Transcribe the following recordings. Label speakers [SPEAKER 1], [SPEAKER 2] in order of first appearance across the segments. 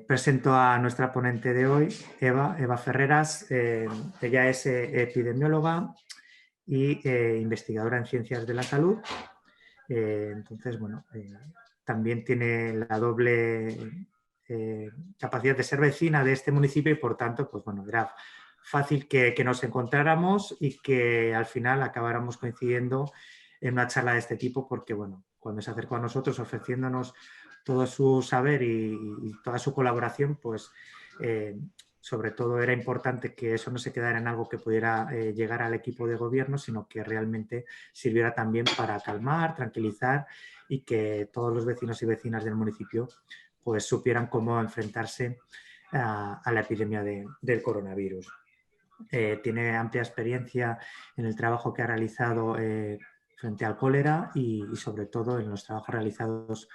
[SPEAKER 1] Presento a nuestra ponente de hoy, Eva Ferreras. Ella es epidemióloga y investigadora en ciencias de la salud. Entonces, bueno, también tiene la doble capacidad de ser vecina de este municipio y, por tanto, pues bueno, era fácil que nos encontráramos y que al final acabáramos coincidiendo en una charla de este tipo, porque, bueno, cuando se acercó a nosotros ofreciéndonos todo su saber y toda su colaboración, pues sobre todo era importante que eso no se quedara en algo que pudiera llegar al equipo de gobierno, sino que realmente sirviera también para calmar, tranquilizar y que todos los vecinos y vecinas del municipio pues supieran cómo enfrentarse a la epidemia del coronavirus. Tiene amplia experiencia en el trabajo que ha realizado frente al cólera y sobre todo en los trabajos realizados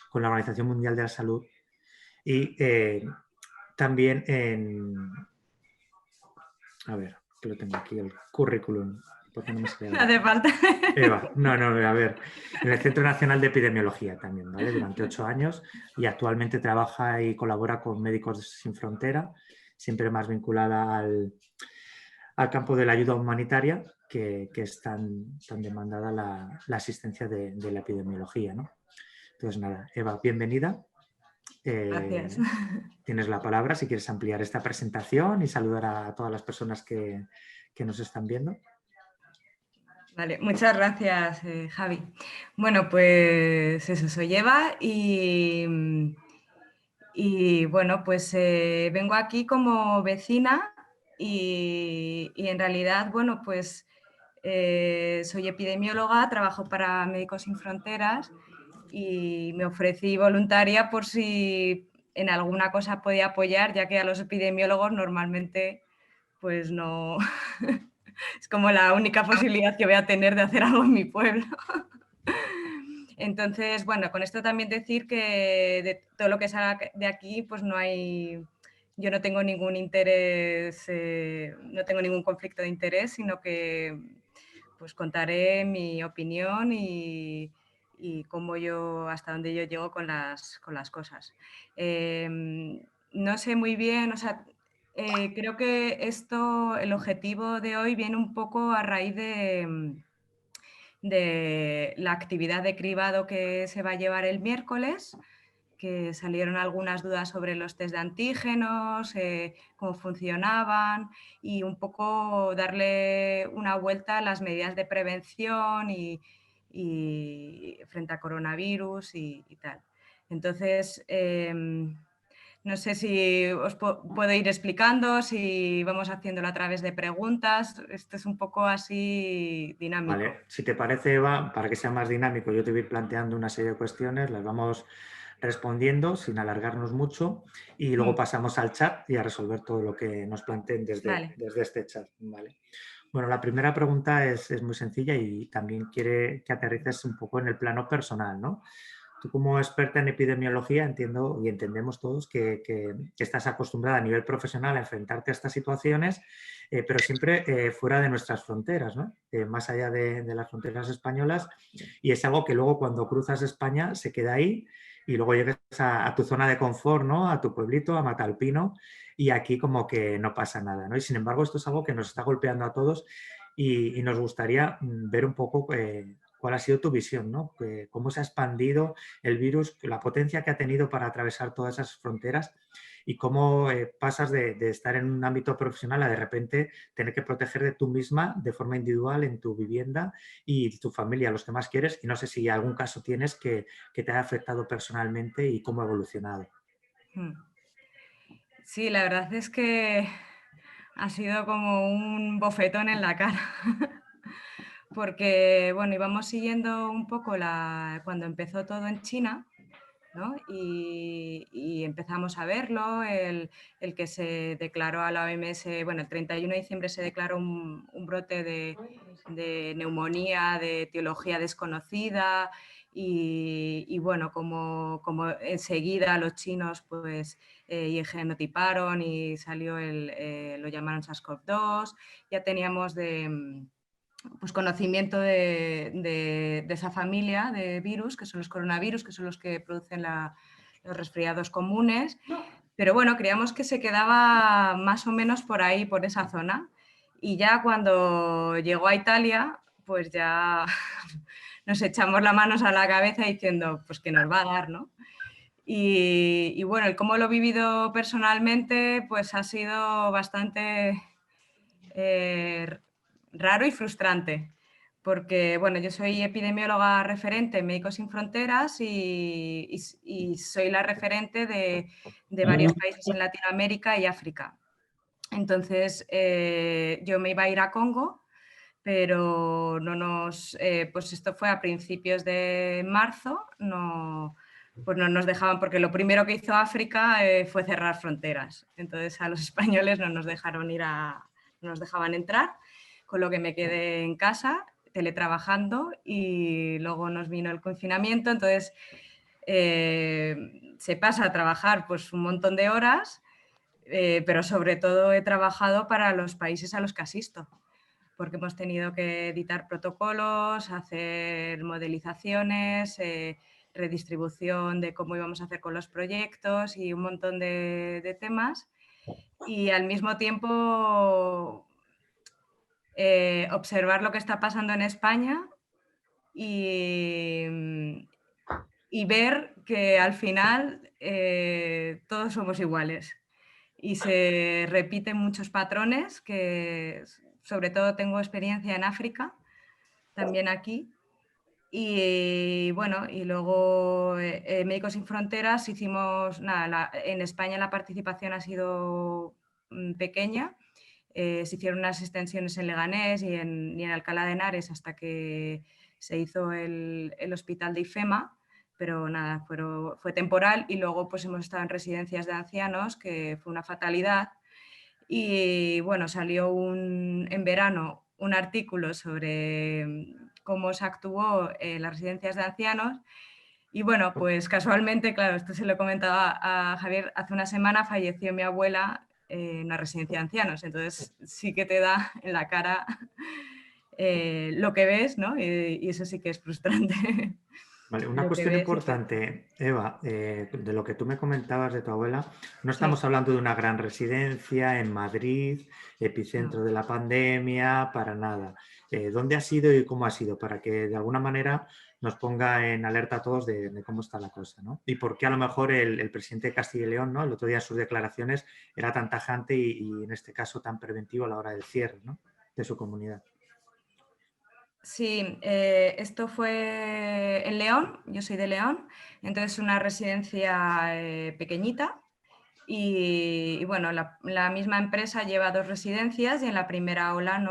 [SPEAKER 1] con la Organización Mundial de la Salud y también en... A ver, que lo tengo aquí, el currículum, porque no me sale
[SPEAKER 2] No
[SPEAKER 1] ahora.
[SPEAKER 2] hace falta.
[SPEAKER 1] Eva, no, a ver, en el Centro Nacional de Epidemiología también, ¿vale? Durante 8 años y actualmente trabaja y colabora con Médicos Sin Frontera, siempre más vinculada al campo de la ayuda humanitaria, que es tan demandada la asistencia de la epidemiología, ¿no? Entonces, nada, Eva, bienvenida.
[SPEAKER 2] Gracias.
[SPEAKER 1] Tienes la palabra si quieres ampliar esta presentación y saludar a todas las personas que nos están viendo.
[SPEAKER 2] Vale, muchas gracias, Javi. Bueno, pues eso, soy Eva y bueno, pues vengo aquí como vecina y en realidad, bueno, pues soy epidemióloga, trabajo para Médicos Sin Fronteras y me ofrecí voluntaria por si en alguna cosa podía apoyar, ya que a los epidemiólogos normalmente pues no, es como la única posibilidad que voy a tener de hacer algo en mi pueblo. Entonces, bueno, con esto también decir que de todo lo que salga de aquí, pues no hay, yo no tengo ningún interés, no tengo ningún conflicto de interés, sino que pues contaré mi opinión y cómo yo, hasta dónde yo llego con las cosas. No sé muy bien, o sea, creo que esto, el objetivo de hoy viene un poco a raíz de la actividad de cribado que se va a llevar el miércoles, que salieron algunas dudas sobre los test de antígenos, cómo funcionaban y un poco darle una vuelta a las medidas de prevención y frente a coronavirus y tal. Entonces, no sé si os puedo ir explicando, si vamos haciéndolo a través de preguntas. Esto es un poco así dinámico.
[SPEAKER 1] Vale, si te parece, Eva, para que sea más dinámico, yo te voy a ir planteando una serie de cuestiones, las vamos respondiendo sin alargarnos mucho y luego pasamos al chat y a resolver todo lo que nos planteen
[SPEAKER 2] Vale.
[SPEAKER 1] desde este chat. Vale. Bueno, la primera pregunta es muy sencilla y también quiere que aterrices un poco en el plano personal, ¿no? Tú como experta en epidemiología entiendo y entendemos todos que estás acostumbrada a nivel profesional a enfrentarte a estas situaciones, pero siempre fuera de nuestras fronteras, ¿no? Más allá de las fronteras españolas, y es algo que luego cuando cruzas España se queda ahí y luego llegas a tu zona de confort, ¿no? A tu pueblito, a Matalpino, y aquí como que no pasa nada, ¿no? Y sin embargo esto es algo que nos está golpeando a todos y nos gustaría ver un poco cuál ha sido tu visión, ¿no? Cómo se ha expandido el virus, la potencia que ha tenido para atravesar todas esas fronteras y cómo pasas de estar en un ámbito profesional a de repente tener que proteger de tú misma de forma individual en tu vivienda y tu familia, los que más quieres. Y no sé si algún caso tienes que te haya afectado personalmente y cómo ha evolucionado.
[SPEAKER 2] Sí, la verdad es que ha sido como un bofetón en la cara. Porque, bueno, íbamos siguiendo un poco cuando empezó todo en China, ¿no? Y empezamos a verlo, el que se declaró a la OMS, bueno, el 31 de diciembre se declaró un brote de neumonía, de etiología desconocida y bueno, como enseguida los chinos pues genotiparon y salió lo llamaron SARS-CoV-2, ya teníamos pues conocimiento de esa familia de virus, que son los coronavirus, que son los que producen la los resfriados comunes, pero bueno, creíamos que se quedaba más o menos por ahí, por esa zona. Y ya cuando llegó a Italia, pues ya nos echamos las manos a la cabeza diciendo, pues que nos va a dar, ¿no? Y bueno, el cómo lo he vivido personalmente, pues ha sido bastante raro y frustrante, porque bueno, yo soy epidemióloga referente en Médicos Sin Fronteras y soy la referente de varios países en Latinoamérica y África. Entonces, yo me iba a ir a Congo, pero no nos, pues esto fue a principios de marzo, pues no nos dejaban, porque lo primero que hizo África fue cerrar fronteras. Entonces a los españoles no nos dejaron no nos dejaban entrar, con lo que me quedé en casa teletrabajando y luego nos vino el confinamiento, entonces se pasa a trabajar pues un montón de horas, pero sobre todo he trabajado para los países a los que asisto, porque hemos tenido que editar protocolos, hacer modelizaciones, redistribución de cómo íbamos a hacer con los proyectos y un montón de temas. Y al mismo tiempo observar lo que está pasando en España y ver que al final todos somos iguales y se repiten muchos patrones que sobre todo tengo experiencia en África, también aquí. Y bueno, y luego Médicos Sin Fronteras hicimos, nada, en España la participación ha sido pequeña. Se hicieron unas extensiones en Leganés y en Alcalá de Henares hasta que se hizo el hospital de IFEMA, pero nada, fue temporal y luego pues hemos estado en residencias de ancianos, que fue una fatalidad. Y bueno, salió en verano un artículo sobre cómo se actuó en las residencias de ancianos. Y bueno, pues casualmente, claro, esto se lo comentaba a Javier, hace una semana falleció mi abuela en una residencia de ancianos, entonces sí que te da en la cara lo que ves, ¿no? Y eso sí que es frustrante.
[SPEAKER 1] Vale, una
[SPEAKER 2] Lo que
[SPEAKER 1] cuestión
[SPEAKER 2] ves y que...
[SPEAKER 1] importante, Eva, de lo que tú me comentabas de tu abuela, no
[SPEAKER 2] Sí,
[SPEAKER 1] estamos hablando de una gran residencia en Madrid,
[SPEAKER 2] no.
[SPEAKER 1] epicentro de la pandemia, para nada. ¿Dónde ha sido y cómo ha sido? Para que de alguna manera nos ponga en alerta a todos de cómo está la cosa, ¿no? Y por qué a lo mejor el presidente de Castilla y León, ¿no? El otro día en sus declaraciones era tan tajante y en este caso tan preventivo a la hora del cierre, ¿no? De su comunidad.
[SPEAKER 2] Sí, esto fue en León, yo soy de León, entonces una residencia pequeñita y bueno, la misma empresa lleva dos residencias y en la primera ola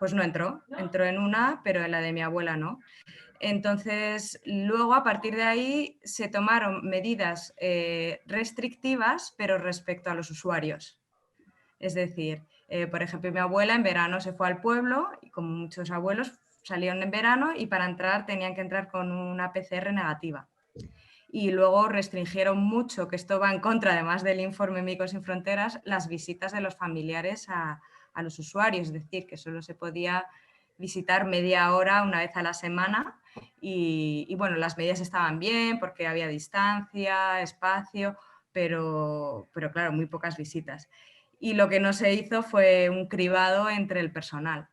[SPEAKER 2] pues no entró en una, pero en la de mi abuela no. Entonces, luego a partir de ahí se tomaron medidas restrictivas, pero respecto a los usuarios. Es decir, por ejemplo, mi abuela en verano se fue al pueblo y como muchos abuelos salieron en verano y para entrar tenían que entrar con una PCR negativa. Y luego restringieron mucho, que esto va en contra, además del informe Médicos Sin Fronteras, las visitas de los familiares a los usuarios, es decir, que solo se podía visitar media hora una vez a la semana y bueno, las medidas estaban bien porque había distancia, espacio, pero claro, muy pocas visitas. Y lo que no se hizo fue un cribado entre el personal.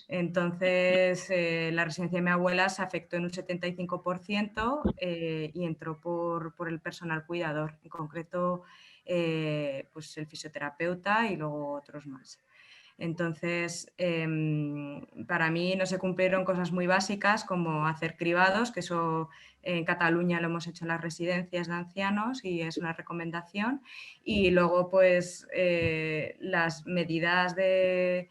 [SPEAKER 2] Entonces, la residencia de mi abuela se afectó en un 75% y entró por el personal cuidador, en concreto pues el fisioterapeuta y luego otros más. Entonces, para mí no se cumplieron cosas muy básicas como hacer cribados, que eso en Cataluña lo hemos hecho en las residencias de ancianos y es una recomendación. Y luego, pues, las medidas de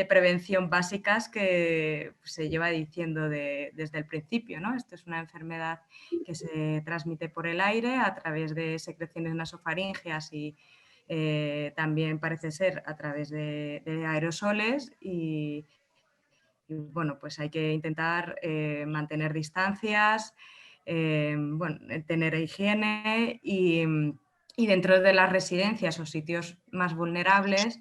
[SPEAKER 2] prevención básicas que se lleva diciendo desde el principio, ¿no? Esto es una enfermedad que se transmite por el aire a través de secreciones nasofaríngeas y también parece ser a través de aerosoles y, bueno, pues hay que intentar mantener distancias, bueno, tener higiene y dentro de las residencias o sitios más vulnerables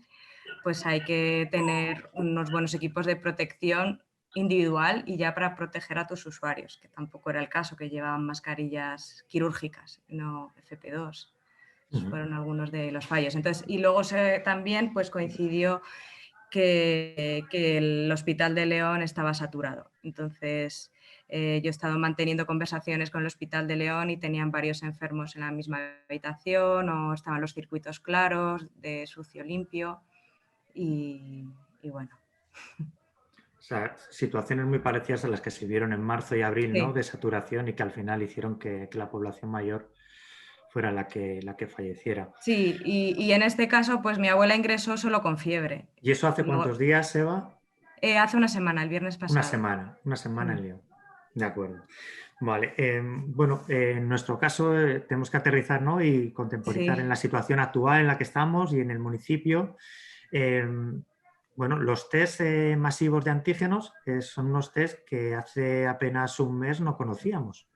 [SPEAKER 2] pues hay que tener unos buenos equipos de protección individual y ya para proteger a tus usuarios, que tampoco era el caso, que llevaban mascarillas quirúrgicas, no FP2. Esos fueron algunos de los fallos. Entonces, y luego también pues, coincidió que el Hospital de León estaba saturado. Entonces, yo he estado manteniendo conversaciones con el Hospital de León y tenían varios enfermos en la misma habitación, o estaban los circuitos claros de sucio limpio y bueno.
[SPEAKER 1] O sea, situaciones muy parecidas a las que se vieron en marzo y abril, ¿no?
[SPEAKER 2] Sí.
[SPEAKER 1] De saturación y que al final hicieron que la población mayor fuera la que falleciera.
[SPEAKER 2] Sí, y en este caso, pues mi abuela ingresó solo con fiebre.
[SPEAKER 1] ¿Y eso hace
[SPEAKER 2] Luego,
[SPEAKER 1] cuántos días, Eva?
[SPEAKER 2] hace una semana, el viernes pasado.
[SPEAKER 1] Una semana
[SPEAKER 2] Mm.
[SPEAKER 1] en León. De acuerdo. Vale, bueno, en nuestro caso tenemos que aterrizar, ¿no? Y contemporizar
[SPEAKER 2] Sí.
[SPEAKER 1] en la situación actual en la que estamos y en el municipio. Bueno, los test masivos de antígenos son unos test que hace apenas un mes no conocíamos.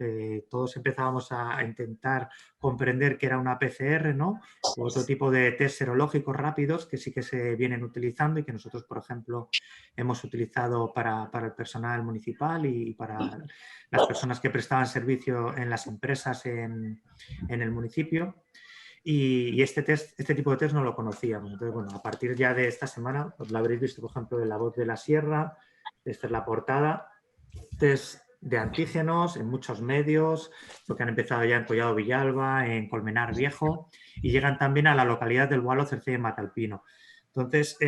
[SPEAKER 1] Todos empezábamos a intentar comprender que era una PCR, ¿no? O otro tipo de test serológicos rápidos que sí que se vienen utilizando y que nosotros, por ejemplo, hemos utilizado para el personal municipal y para las personas que prestaban servicio en las empresas en el municipio. Y este tipo de test no lo conocíamos. Entonces, bueno, a partir ya de esta semana, pues lo habréis visto, por ejemplo, en La Voz de la Sierra, esta es la portada, test de antígenos en muchos medios, porque han empezado ya en Collado Villalba, en Colmenar Viejo, y llegan también a la localidad del Gualo, Cerceda y Matalpino. Entonces,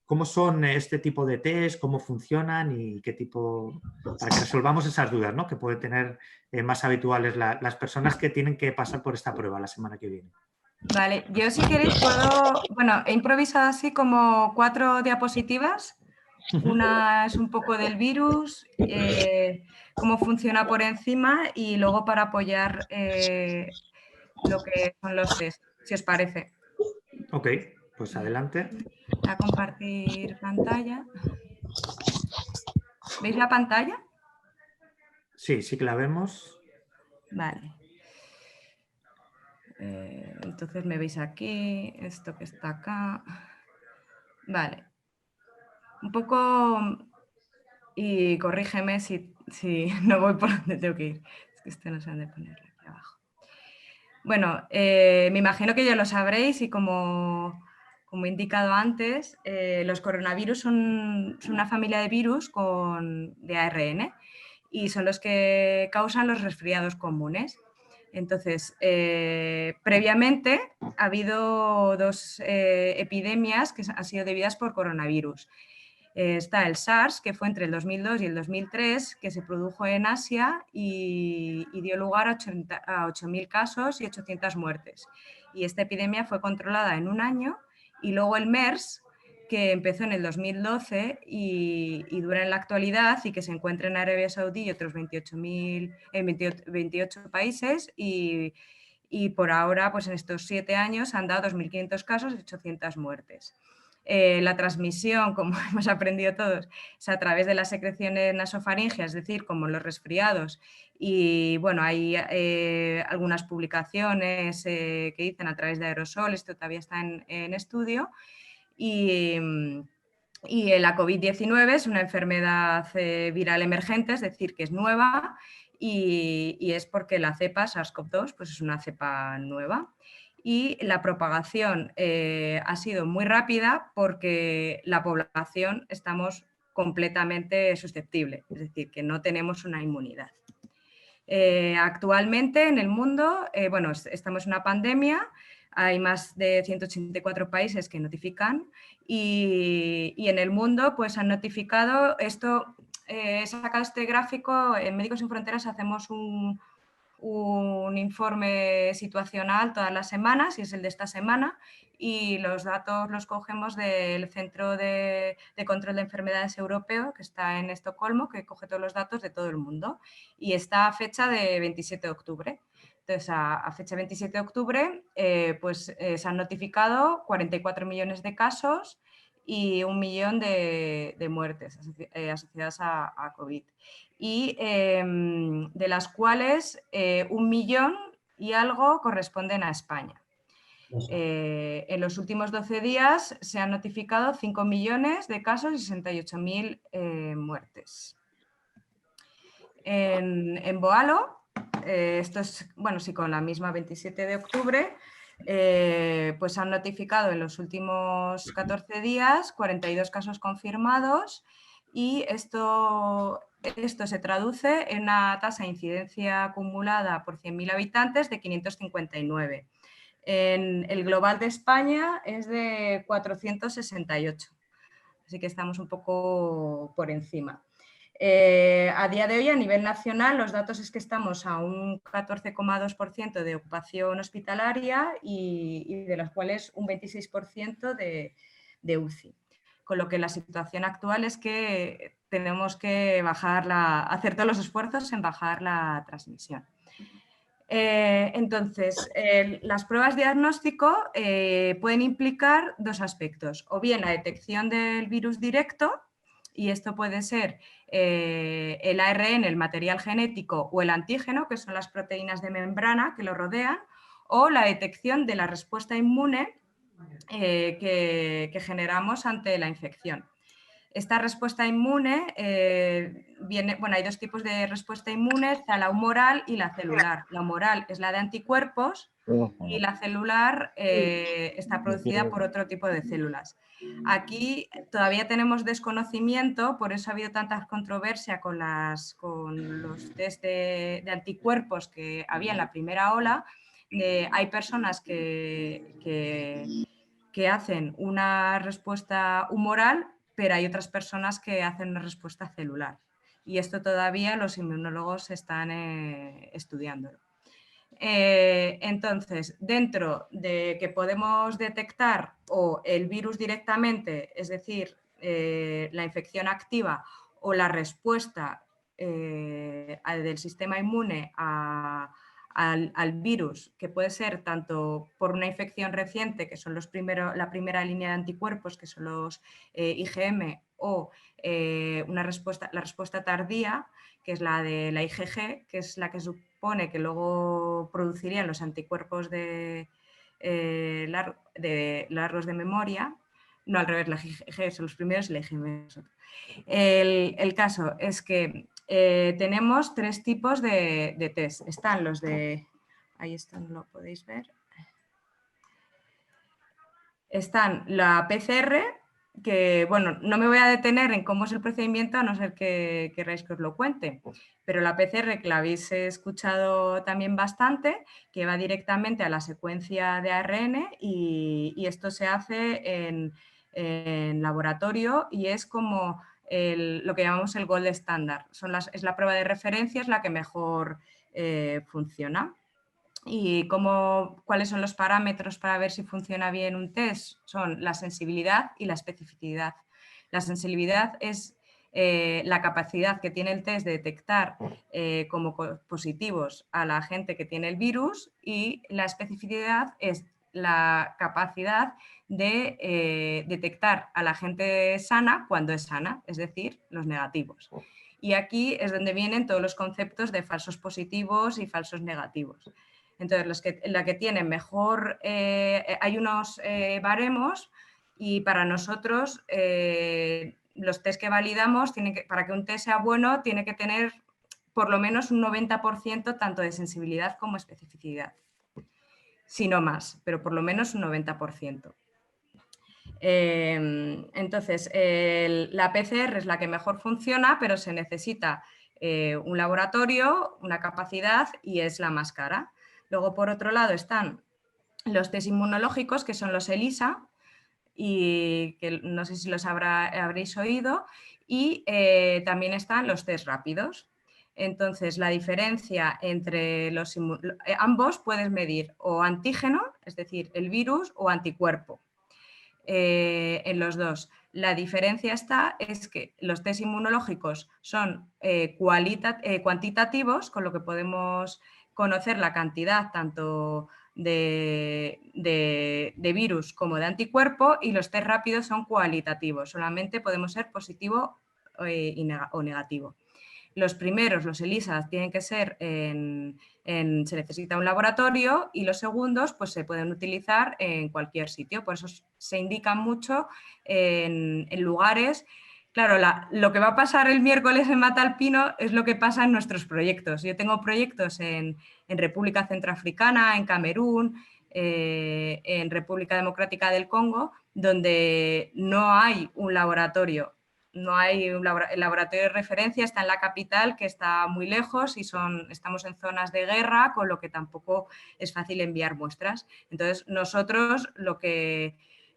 [SPEAKER 1] ¿cómo son este tipo de test? ¿Cómo funcionan? Y qué tipo, para que resolvamos esas dudas, ¿no? Que pueden tener más habituales las personas que tienen que pasar por esta prueba la semana que viene.
[SPEAKER 2] Vale, yo si queréis puedo, bueno, he improvisado así como 4 diapositivas. Una es un poco del virus, cómo funciona por encima y luego para apoyar lo que son los test, si os parece.
[SPEAKER 1] Ok, pues adelante.
[SPEAKER 2] Voy a compartir pantalla. ¿Veis la pantalla?
[SPEAKER 1] Sí, sí que la vemos.
[SPEAKER 2] Vale. Entonces me veis aquí, esto que está acá. Vale. Un poco, y corrígeme si no voy por donde tengo que ir. Es que este no sé dónde ponerlo, aquí abajo. Bueno, me imagino que ya lo sabréis y como he indicado antes, los coronavirus son una familia de virus de ARN y son los que causan los resfriados comunes. Entonces, previamente ha habido 2 epidemias que han sido debidas por coronavirus. Está el SARS, que fue entre el 2002 y el 2003, que se produjo en Asia y dio lugar a 8.000 casos y 800 muertes. Y esta epidemia fue controlada en un año. Y luego el MERS, que empezó en el 2012 y dura en la actualidad y que se encuentra en Arabia Saudí y otros 28 países y por ahora, pues en estos 7 años han dado 2.500 casos y 800 muertes. La transmisión, como hemos aprendido todos, es a través de las secreciones nasofaringeas, es decir, como los resfriados. Y bueno, hay algunas publicaciones que dicen a través de aerosol, esto todavía está en estudio. Y la COVID-19 es una enfermedad viral emergente, es decir, que es nueva y es porque la cepa SARS-CoV-2 pues es una cepa nueva. Y la propagación ha sido muy rápida porque la población estamos completamente susceptible, es decir, que no tenemos una inmunidad. Actualmente en el mundo, bueno, estamos en una pandemia, hay más de 184 países que notifican y en el mundo pues han notificado esto, he sacado este gráfico, en Médicos Sin Fronteras hacemos un informe situacional todas las semanas y es el de esta semana y los datos los cogemos del Centro de Control de Enfermedades Europeo que está en Estocolmo, que coge todos los datos de todo el mundo y está a fecha de 27 de octubre. Entonces, a fecha 27 de octubre se han notificado 44 millones de casos y 1 millón de muertes asociadas a COVID. Y de las cuales 1 millón y algo corresponden a España. En los últimos 12 días se han notificado 5 millones de casos y 68.000 muertes. En Boalo, esto es, bueno, sí, con la misma 27 de octubre, pues han notificado en los últimos 14 días 42 casos confirmados y esto se traduce en una tasa de incidencia acumulada por 100.000 habitantes de 559. En el global de España es de 468, así que estamos un poco por encima. A día de hoy, a nivel nacional, los datos es que estamos a un 14,2% de ocupación hospitalaria y de las cuales un 26% de UCI. Con lo que la situación actual es que tenemos que hacer todos los esfuerzos en bajar la transmisión. Entonces, las pruebas de diagnóstico pueden implicar dos aspectos, o bien la detección del virus directo, y esto puede ser el ARN, el material genético, o el antígeno, que son las proteínas de membrana que lo rodean, o la detección de la respuesta inmune que generamos ante la infección. Esta respuesta inmune hay dos tipos de respuesta inmune, está la humoral y la celular. La humoral es la de anticuerpos y la celular está producida por otro tipo de células. Aquí todavía tenemos desconocimiento, por eso ha habido tanta controversia con los test de anticuerpos que había en la primera ola. Hay personas que hacen una respuesta humoral, pero hay otras personas que hacen una respuesta celular. Y esto todavía los inmunólogos están estudiándolo. Entonces, dentro de que podemos detectar o el virus directamente, es decir, la infección activa o la respuesta del sistema inmune al virus, que puede ser tanto por una infección reciente, que son la primera línea de anticuerpos, que son los IgM, o la respuesta tardía, que es la de la IgG, que es la que supone que luego producirían los anticuerpos largos de memoria. No, al revés, la IgG son los primeros y la IgM es otro. El caso es que tenemos tres tipos de test. Están los de... Ahí están, lo podéis ver. Están la PCR, que bueno, no me voy a detener en cómo es el procedimiento a no ser que queráis que os lo cuente, pero la PCR, que la habéis escuchado también bastante, que va directamente a la secuencia de ARN y esto se hace en laboratorio y es como lo que llamamos el gold standard. Es la prueba de referencia, es la que mejor funciona. ¿Y cuáles son los parámetros para ver si funciona bien un test? Son la sensibilidad y la especificidad. La sensibilidad es la capacidad que tiene el test de detectar como positivos a la gente que tiene el virus, y la especificidad es la capacidad de detectar a la gente sana cuando es sana, es decir, los negativos. Y aquí es donde vienen todos los conceptos de falsos positivos y falsos negativos. Entonces, la que tienen mejor, hay unos baremos, y para nosotros los test que validamos, para que un test sea bueno, tiene que tener por lo menos un 90% tanto de sensibilidad como especificidad. Si no más, pero por lo menos un 90%. Entonces, la PCR es la que mejor funciona, pero se necesita un laboratorio, una capacidad, y es la más cara. Luego, por otro lado, están los test inmunológicos, que son los ELISA, y que no sé si los habréis oído, y también están los test rápidos. Entonces, la diferencia entre ambos puedes medir o antígeno, es decir, el virus, o anticuerpo. En los dos. La diferencia es que los test inmunológicos son cuantitativos, con lo que podemos conocer la cantidad tanto de virus como de anticuerpo, y los test rápidos son cualitativos, solamente podemos ser positivo o negativo. los primeros, los ELISA, tienen que ser se necesita un laboratorio, y los segundos pues se pueden utilizar en cualquier sitio. Por eso se indican mucho en lugares. Claro, lo que va a pasar el miércoles en Matalpino es lo que pasa en nuestros proyectos. Yo tengo proyectos en República Centroafricana, en Camerún, en República Democrática del Congo, donde no hay un laboratorio. No hay el laboratorio de referencia, está en la capital, que está muy lejos, y estamos en zonas de guerra, con lo que tampoco es fácil enviar muestras. Entonces, nosotros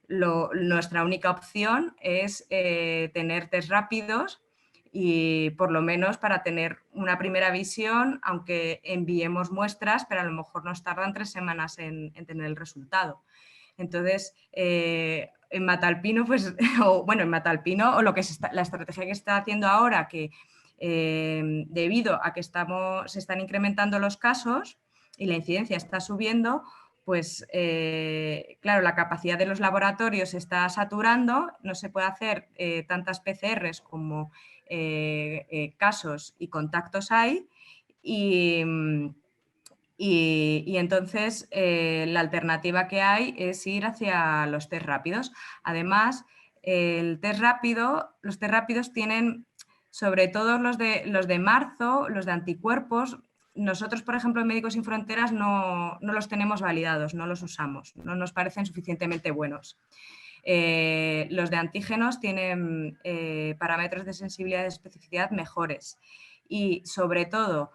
[SPEAKER 2] nuestra única opción es tener test rápidos, y por lo menos para tener una primera visión, aunque enviemos muestras, pero a lo mejor nos tardan 3 semanas en tener el resultado. Entonces, en Matalpino, pues, en Matalpino, o la estrategia que está haciendo ahora, que debido a que se están incrementando los casos y la incidencia está subiendo, pues claro, la capacidad de los laboratorios se está saturando, no se puede hacer tantas PCRs como casos y contactos hay, y entonces la alternativa que hay es ir hacia los test rápidos. Además, los test rápidos tienen, sobre todo los de marzo, los de anticuerpos. Nosotros, por ejemplo, en Médicos Sin Fronteras no los tenemos validados, no los usamos, no nos parecen suficientemente buenos. Los de antígenos tienen parámetros de sensibilidad y especificidad mejores, y sobre todo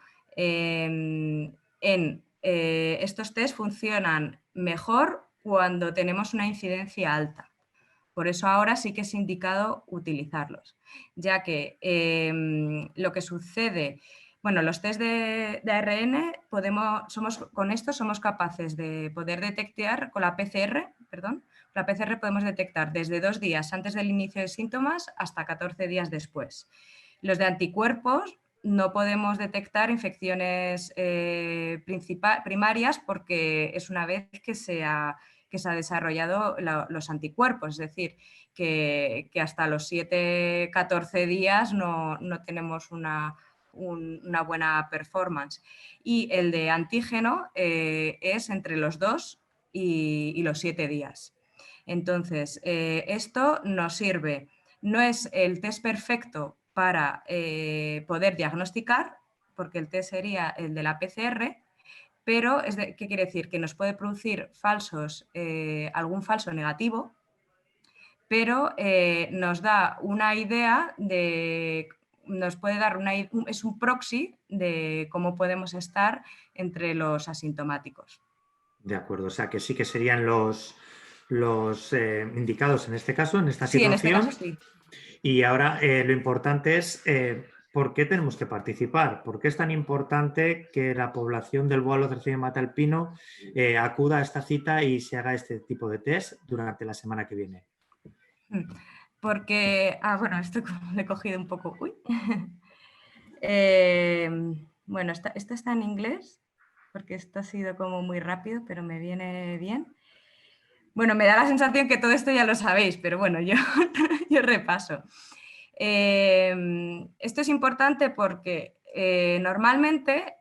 [SPEAKER 2] estos test funcionan mejor cuando tenemos una incidencia alta. Por eso ahora sí que es indicado utilizarlos, ya que lo que sucede, los test de ARN, con esto somos capaces de poder detectar, con la PCR podemos detectar desde 2 días antes del inicio de síntomas hasta 14 días después. Los de anticuerpos no podemos detectar infecciones primarias, porque es una vez que se ha desarrollado los anticuerpos, es decir, que hasta los 7-14 días no tenemos una buena performance. Y el de antígeno es entre los 2 y los 7 días. Entonces, esto nos sirve. No es el test perfecto para poder diagnosticar, porque el test sería el de la PCR, pero ¿qué quiere decir? Que nos puede producir algún falso negativo, pero nos da una idea es un proxy de cómo podemos estar entre los asintomáticos.
[SPEAKER 1] De acuerdo, o sea que sí que serían los indicados en este caso, en esta
[SPEAKER 2] Sí, en este
[SPEAKER 1] situación.
[SPEAKER 2] caso sí.
[SPEAKER 1] Y ahora lo importante es por qué tenemos que participar, por qué es tan importante que la población del Boalo Cercino Matalpino acuda a esta cita y se haga este tipo de test durante la semana que viene.
[SPEAKER 2] Porque, esto lo he cogido un poco. Uy. Esto está en inglés, porque esto ha sido como muy rápido, pero me viene bien. Bueno, me da la sensación que todo esto ya lo sabéis, pero bueno, yo repaso. Esto es importante porque normalmente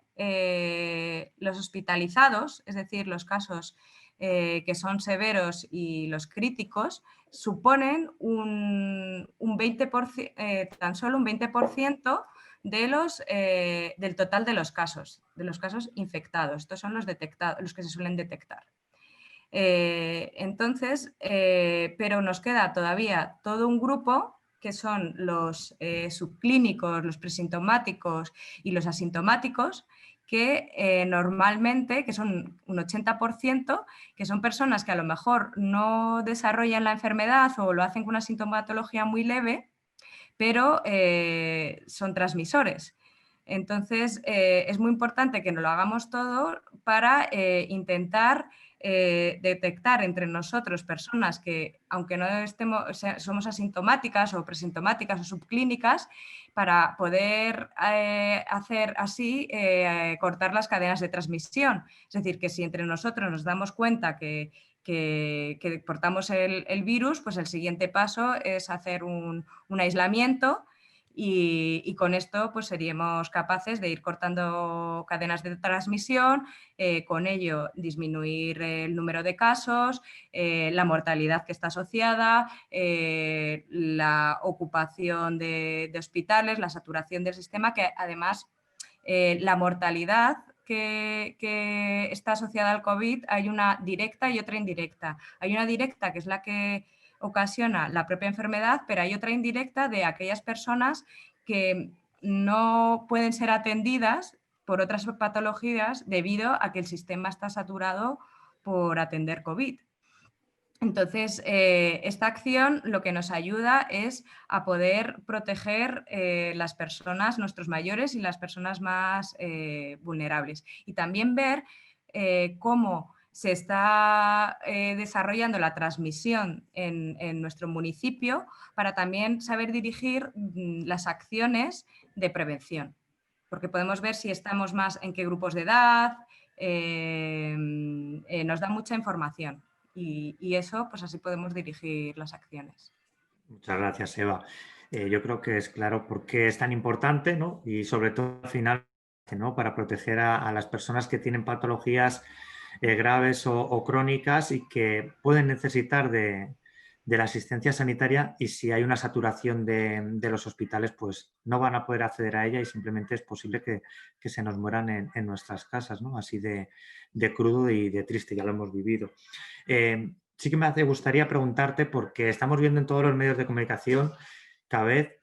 [SPEAKER 2] los hospitalizados, es decir, los casos que son severos y los críticos, suponen un 20%, tan solo un 20% del total de los casos infectados. Estos son los que se suelen detectar. Pero nos queda todavía todo un grupo, que son los subclínicos, los presintomáticos y los asintomáticos, que normalmente, que son un 80%, que son personas que a lo mejor no desarrollan la enfermedad o lo hacen con una sintomatología muy leve, pero son transmisores. Entonces, es muy importante que nos lo hagamos todo para intentar detectar entre nosotros personas que, aunque no somos asintomáticas o presintomáticas o subclínicas, para poder hacer así, cortar las cadenas de transmisión. Es decir, que si entre nosotros nos damos cuenta que portamos el virus, pues el siguiente paso es hacer un aislamiento Y con esto pues seríamos capaces de ir cortando cadenas de transmisión, con ello disminuir el número de casos, la mortalidad que está asociada, la ocupación de hospitales, la saturación del sistema, que además la mortalidad que está asociada al COVID hay una directa y otra indirecta. Hay una directa que es la que ocasiona la propia enfermedad, pero hay otra indirecta de aquellas personas que no pueden ser atendidas por otras patologías debido a que el sistema está saturado por atender COVID. Entonces, esta acción lo que nos ayuda es a poder proteger las personas, nuestros mayores y las personas más vulnerables. Y también ver cómo se está desarrollando la transmisión en nuestro municipio para también saber dirigir las acciones de prevención. Porque podemos ver si estamos más en qué grupos de edad, nos da mucha información. Y eso, pues así podemos dirigir las acciones.
[SPEAKER 1] Muchas gracias, Eva. Yo creo que es claro por qué es tan importante, ¿no? Y sobre todo al final, ¿no? Para proteger a las personas que tienen patologías graves o crónicas y que pueden necesitar de la asistencia sanitaria, y si hay una saturación de los hospitales, pues no van a poder acceder a ella y simplemente es posible que se nos mueran en nuestras casas, ¿no? Así de crudo y de triste, ya lo hemos vivido. Sí que me gustaría preguntarte, porque estamos viendo en todos los medios de comunicación cada vez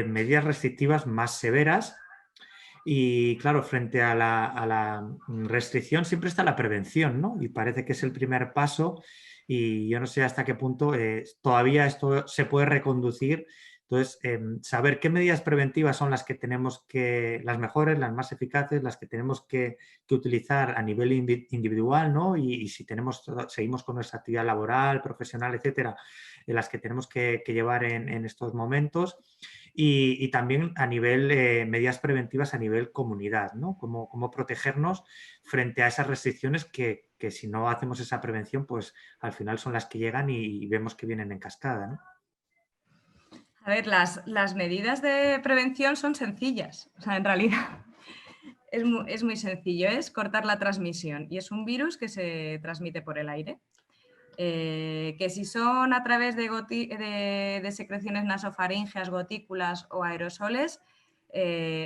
[SPEAKER 1] medidas restrictivas más severas y, claro, frente a la restricción siempre está la prevención, ¿no? Y parece que es el primer paso y yo no sé hasta qué punto todavía esto se puede reconducir. Entonces, saber qué medidas preventivas son las que tenemos las mejores, las más eficaces, las que tenemos que utilizar a nivel individual, ¿no? Y si seguimos con nuestra actividad laboral, profesional, etcétera, las que tenemos que llevar en estos momentos. Y también a nivel, medidas preventivas a nivel comunidad, ¿no? Cómo protegernos frente a esas restricciones que si no hacemos esa prevención, pues al final son las que llegan y vemos que vienen en cascada, ¿no?
[SPEAKER 2] A ver, las medidas de prevención son sencillas. O sea, en realidad es muy sencillo, es cortar la transmisión. Y es un virus que se transmite por el aire. Que si son a través de secreciones nasofaríngeas, gotículas o aerosoles,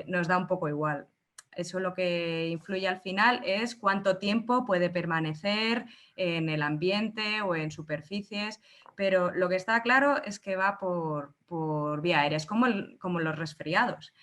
[SPEAKER 2] nos da un poco igual. Eso lo que influye al final es cuánto tiempo puede permanecer en el ambiente o en superficies, pero lo que está claro es que va por vía aérea, es como los resfriados.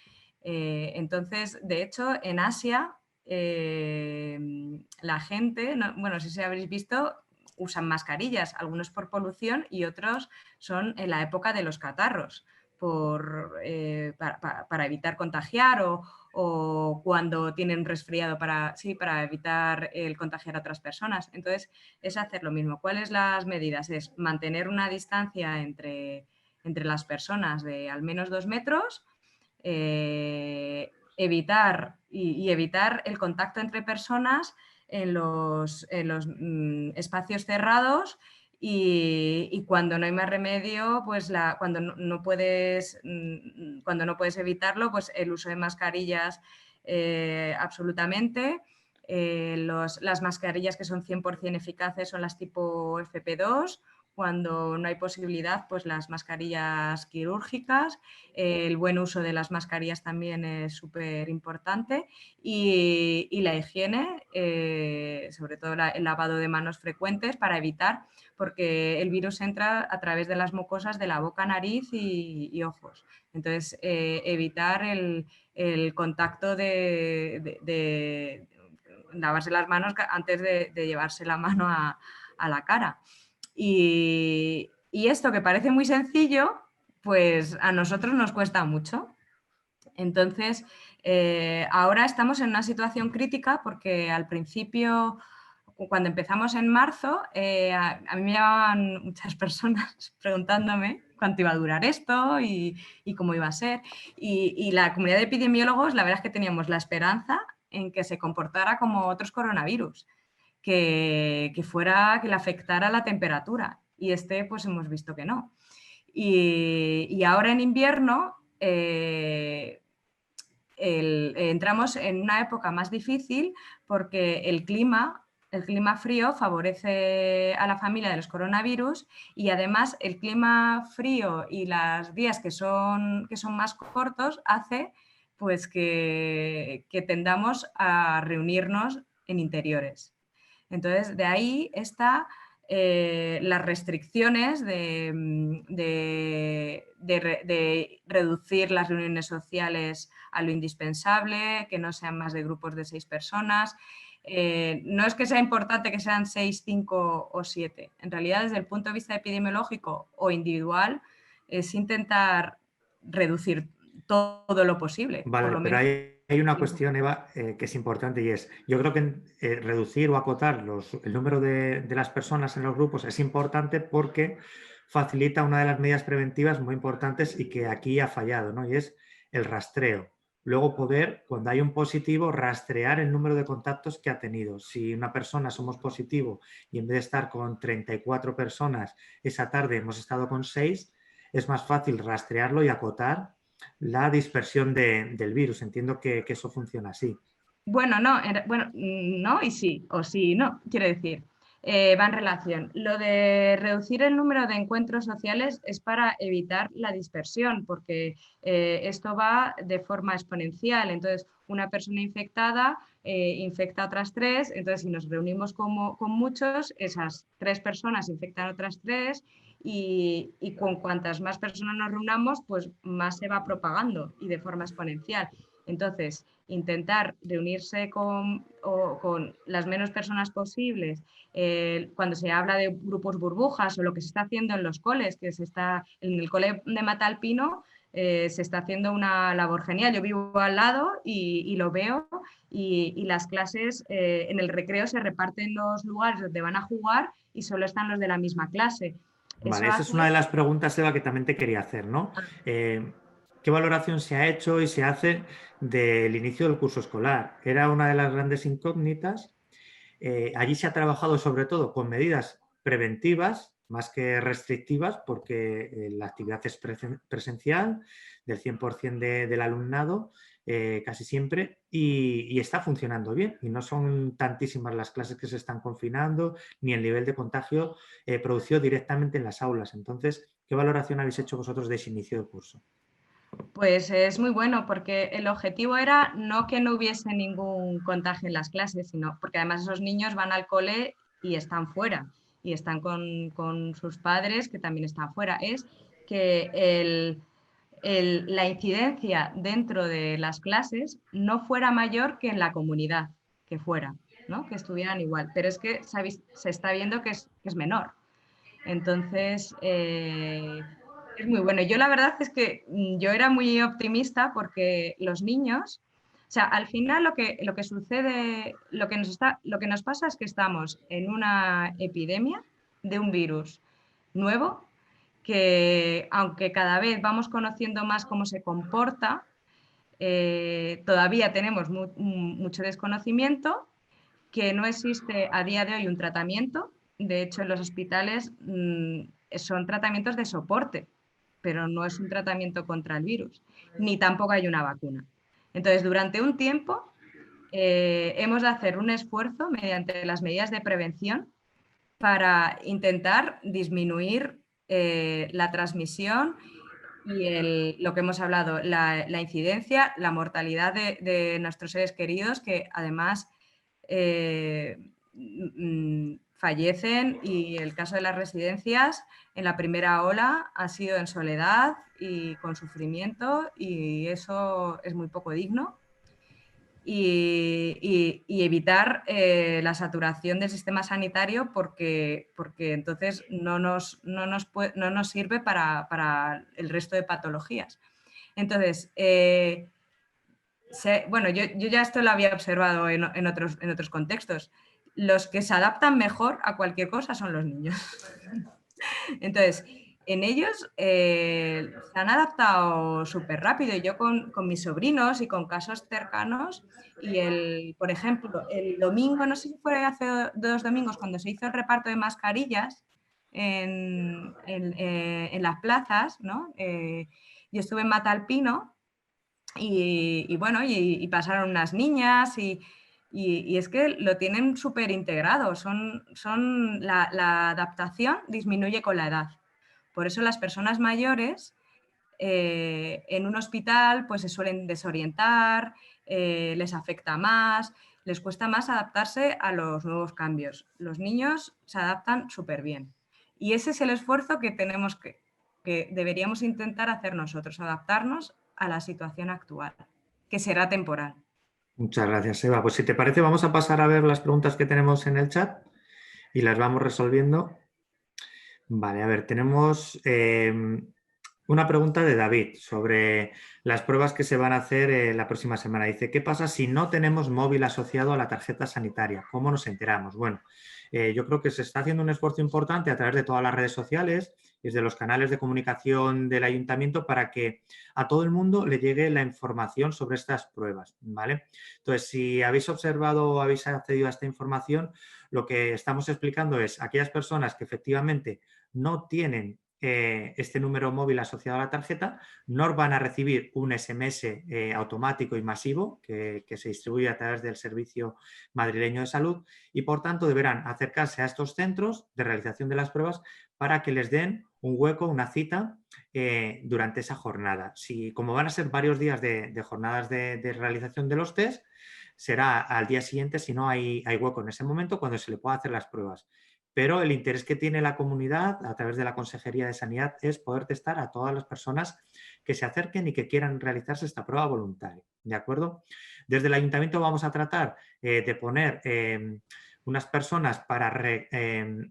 [SPEAKER 2] Entonces, de hecho, en Asia, la gente, bueno, si habréis visto, usan mascarillas, algunos por polución y otros son en la época de los catarros, para evitar contagiar o cuando tienen resfriado para evitar el contagiar a otras personas. Entonces, es hacer lo mismo. ¿Cuáles las medidas? Es mantener una distancia entre las personas de al menos 2 metros, evitar el contacto entre personas en los espacios cerrados y cuando no hay más remedio, pues cuando no puedes evitarlo, pues el uso de mascarillas absolutamente. Las mascarillas que son 100% eficaces son las tipo FP2. Cuando no hay posibilidad, pues las mascarillas quirúrgicas. El buen uso de las mascarillas también es súper importante y la higiene, sobre todo el lavado de manos frecuentes para evitar, porque el virus entra a través de las mucosas de la boca, nariz y ojos. Entonces, evitar el contacto de lavarse las manos antes de llevarse la mano a la cara. Y esto que parece muy sencillo, pues a nosotros nos cuesta mucho. Entonces, ahora estamos en una situación crítica porque al principio, cuando empezamos en marzo, a mí me llamaban muchas personas preguntándome cuánto iba a durar esto y cómo iba a ser. Y la comunidad de epidemiólogos, la verdad es que teníamos la esperanza en que se comportara como otros coronavirus, que le afectara la temperatura. Y pues hemos visto que no. Y ahora en invierno entramos en una época más difícil porque el clima frío favorece a la familia de los coronavirus y además el clima frío y los días que son más cortos hace pues que tendamos a reunirnos en interiores. Entonces, de ahí está las restricciones de reducir las reuniones sociales a lo indispensable, que no sean más de grupos de 6 personas. No es que sea importante que sean 6, 5 o 7. En realidad, desde el punto de vista epidemiológico o individual, es intentar reducir todo lo posible, por
[SPEAKER 1] Vale,
[SPEAKER 2] lo
[SPEAKER 1] pero
[SPEAKER 2] menos.
[SPEAKER 1] hay una cuestión, Eva, que es importante y es, yo creo que reducir o acotar el número de las personas en los grupos es importante porque facilita una de las medidas preventivas muy importantes y que aquí ha fallado, ¿no? Y es el rastreo. Luego poder, cuando hay un positivo, rastrear el número de contactos que ha tenido. Si una persona somos positivo y en vez de estar con 34 personas esa tarde hemos estado con 6, es más fácil rastrearlo y acotar la dispersión del virus. Entiendo que eso funciona así.
[SPEAKER 2] Bueno, no, no y sí, o sí y no, quiero decir, va en relación. Lo de reducir el número de encuentros sociales es para evitar la dispersión, porque esto va de forma exponencial. Entonces, una persona infectada infecta a otras 3, entonces si nos reunimos con muchos, esas 3 personas infectan a otras 3 y con cuantas más personas nos reunamos, pues más se va propagando y de forma exponencial. Entonces, intentar reunirse con las menos personas posibles. Cuando se habla de grupos burbujas o lo que se está haciendo en los coles, que se está en el cole de Matalpino, se está haciendo una labor genial. Yo vivo al lado y lo veo y las clases en el recreo se reparten los lugares donde van a jugar y solo están los de la misma clase. Eso
[SPEAKER 1] Vale, esa es una
[SPEAKER 2] hace...
[SPEAKER 1] de las preguntas, Eva, que también te quería hacer, ¿no? ¿Qué valoración se ha hecho y se hace del inicio del curso escolar? Era una de las grandes incógnitas. Allí se ha trabajado sobre todo con medidas preventivas más que restrictivas porque la actividad es presencial del 100% del alumnado casi siempre y está funcionando bien y no son tantísimas las clases que se están confinando ni el nivel de contagio producido directamente en las aulas. Entonces, ¿qué valoración habéis hecho vosotros de ese inicio de curso?
[SPEAKER 2] Pues es muy bueno porque el objetivo era no que no hubiese ningún contagio en las clases, sino porque además esos niños van al cole y están fuera y están con sus padres que también están fuera. Es que la incidencia dentro de las clases no fuera mayor que en la comunidad, que fuera, ¿no? Que estuvieran igual. Pero es que se está viendo que es menor. Entonces, es muy bueno. Yo la verdad es que yo era muy optimista porque los niños, o sea, al final lo que sucede, lo que nos pasa es que estamos en una epidemia de un virus nuevo que, aunque cada vez vamos conociendo más cómo se comporta, todavía tenemos mucho desconocimiento, que no existe a día de hoy un tratamiento. De hecho, en los hospitales son tratamientos de soporte, pero no es un tratamiento contra el virus, ni tampoco hay una vacuna. Entonces, durante un tiempo hemos de hacer un esfuerzo mediante las medidas de prevención para intentar disminuir la transmisión y lo que hemos hablado, la incidencia, la mortalidad de nuestros seres queridos, que además fallecen, y el caso de las residencias en la primera ola ha sido en soledad y con sufrimiento y eso es muy poco digno. Y evitar la saturación del sistema sanitario porque entonces no nos sirve para el resto de patologías. Entonces, bueno, yo ya esto lo había observado en otros contextos. Los que se adaptan mejor a cualquier cosa son los niños. Entonces, en ellos se han adaptado súper rápido. Yo con mis sobrinos y con casos cercanos, por ejemplo, el domingo, no sé si fue hace 2 domingos, cuando se hizo el reparto de mascarillas en las plazas, ¿no? y estuve en Matalpino y bueno, y pasaron unas niñas y es que lo tienen súper integrado, la adaptación disminuye con la edad. Por eso las personas mayores en un hospital pues se suelen desorientar, les afecta más, les cuesta más adaptarse a los nuevos cambios. Los niños se adaptan súper bien. Y ese es el esfuerzo que que deberíamos intentar hacer nosotros, adaptarnos a la situación actual, que será temporal.
[SPEAKER 1] Muchas gracias, Eva. Pues si te parece, vamos a pasar a ver las preguntas que tenemos en el chat y las vamos resolviendo. Vale, a ver, tenemos una pregunta de David sobre las pruebas que se van a hacer la próxima semana. Dice, ¿qué pasa si no tenemos móvil asociado a la tarjeta sanitaria? ¿Cómo nos enteramos? Bueno, yo creo que se está haciendo un esfuerzo importante a través de todas las redes sociales y desde los canales de comunicación del ayuntamiento para que a todo el mundo le llegue la información sobre estas pruebas, ¿vale? Entonces, si habéis observado o habéis accedido a esta información, lo que estamos explicando es aquellas personas que efectivamente no tienen este número móvil asociado a la tarjeta, no van a recibir un SMS automático y masivo que se distribuye a través del Servicio Madrileño de Salud y, por tanto, deberán acercarse a estos centros de realización de las pruebas para que les den un hueco, una cita durante esa jornada. Si, como van a ser varios días de jornadas de realización de los test, será al día siguiente si no hay hueco en ese momento cuando se le pueda hacer las pruebas. Pero el interés que tiene la comunidad a través de la Consejería de Sanidad es poder testar a todas las personas que se acerquen y que quieran realizarse esta prueba voluntaria. ¿De acuerdo? Desde el Ayuntamiento vamos a tratar de poner unas personas para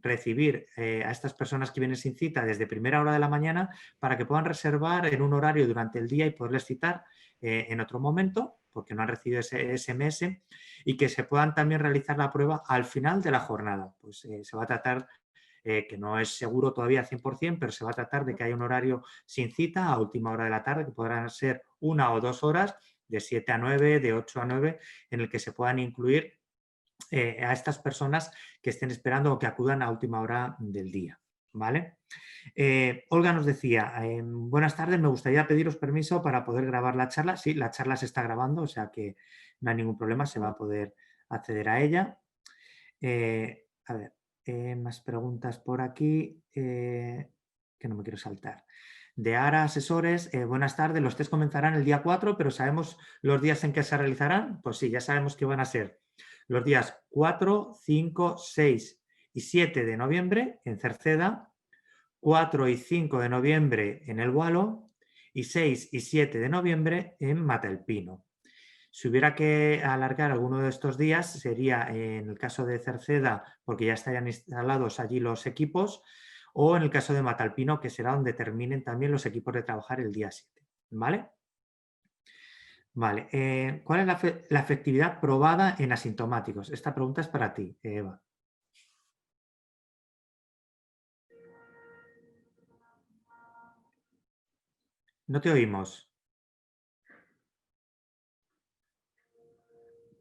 [SPEAKER 1] recibir a estas personas que vienen sin cita desde primera hora de la mañana para que puedan reservar en un horario durante el día y poderles citar en otro momento porque no han recibido ese SMS y que se puedan también realizar la prueba al final de la jornada. Pues se va a tratar, que no es seguro todavía 100%, pero se va a tratar de que haya un horario sin cita a última hora de la tarde, que podrán ser 1 o 2 horas, de 7 a 9, de 8 a 9, en el que se puedan incluir a estas personas que estén esperando o que acudan a última hora del día. ¿Vale? Olga nos decía, buenas tardes, me gustaría pediros permiso para poder grabar la charla. Sí, la charla se está grabando, o sea que no hay ningún problema, se va a poder acceder a ella. A ver, más preguntas por aquí que no me quiero saltar. De ARA Asesores, buenas tardes, los test comenzarán el día 4, pero ¿sabemos los días en que se realizarán? Pues sí, ya sabemos que van a ser los días 4, 5, 6 y 7 de noviembre en Cerceda, 4 y 5 de noviembre en El Gualo y 6 y 7 de noviembre en Matalpino. Si hubiera que alargar alguno de estos días, sería en el caso de Cerceda, porque ya estarían instalados allí los equipos, o en el caso de Matalpino, que será donde terminen también los equipos de trabajar el día 7. ¿Vale? Vale. ¿Cuál es la efectividad probada en asintomáticos? Esta pregunta es para ti, Eva. No te oímos.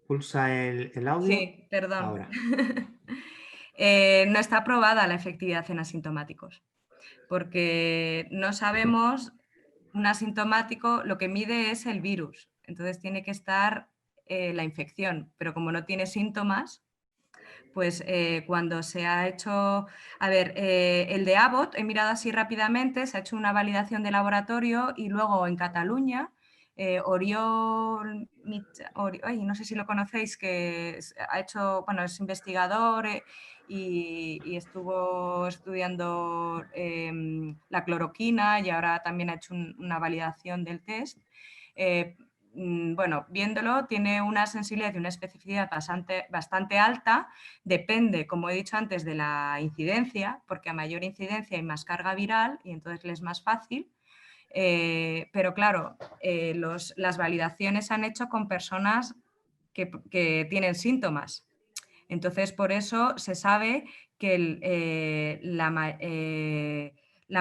[SPEAKER 1] Pulsa el audio.
[SPEAKER 2] Sí, perdón.
[SPEAKER 1] Ahora.
[SPEAKER 2] No está aprobada la efectividad en asintomáticos, porque no sabemos, un asintomático lo que mide es el virus, entonces tiene que estar la infección, pero como no tiene síntomas, pues cuando se ha hecho, a ver, el de Abbott, he mirado así rápidamente, se ha hecho una validación de laboratorio y luego en Cataluña, Oriol, no sé si lo conocéis, que ha hecho, bueno, es investigador y estuvo estudiando la cloroquina y ahora también ha hecho una validación del test. Bueno, viéndolo, tiene una sensibilidad y una especificidad bastante alta. Depende, como he dicho antes, de la incidencia, porque a mayor incidencia hay más carga viral y entonces le es más fácil. Pero claro, las validaciones se han hecho con personas que tienen síntomas. Entonces, por eso se sabe que la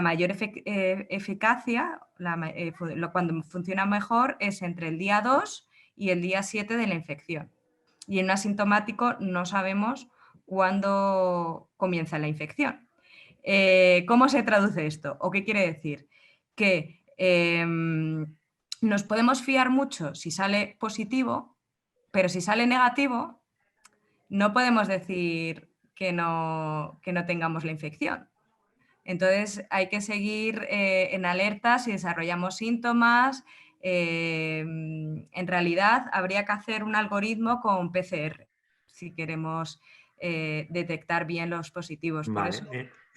[SPEAKER 2] mayor eficacia, cuando funciona mejor, es entre el día 2 y el día 7 de la infección. Y en un asintomático no sabemos cuándo comienza la infección. ¿Cómo se traduce esto? ¿O qué quiere decir? Que Nos podemos fiar mucho si sale positivo, pero si sale negativo, no podemos decir que no tengamos la infección. Entonces hay que seguir en alerta si desarrollamos síntomas. En realidad habría que hacer un algoritmo con PCR si queremos detectar bien los positivos. Por
[SPEAKER 1] Vale,
[SPEAKER 2] eso,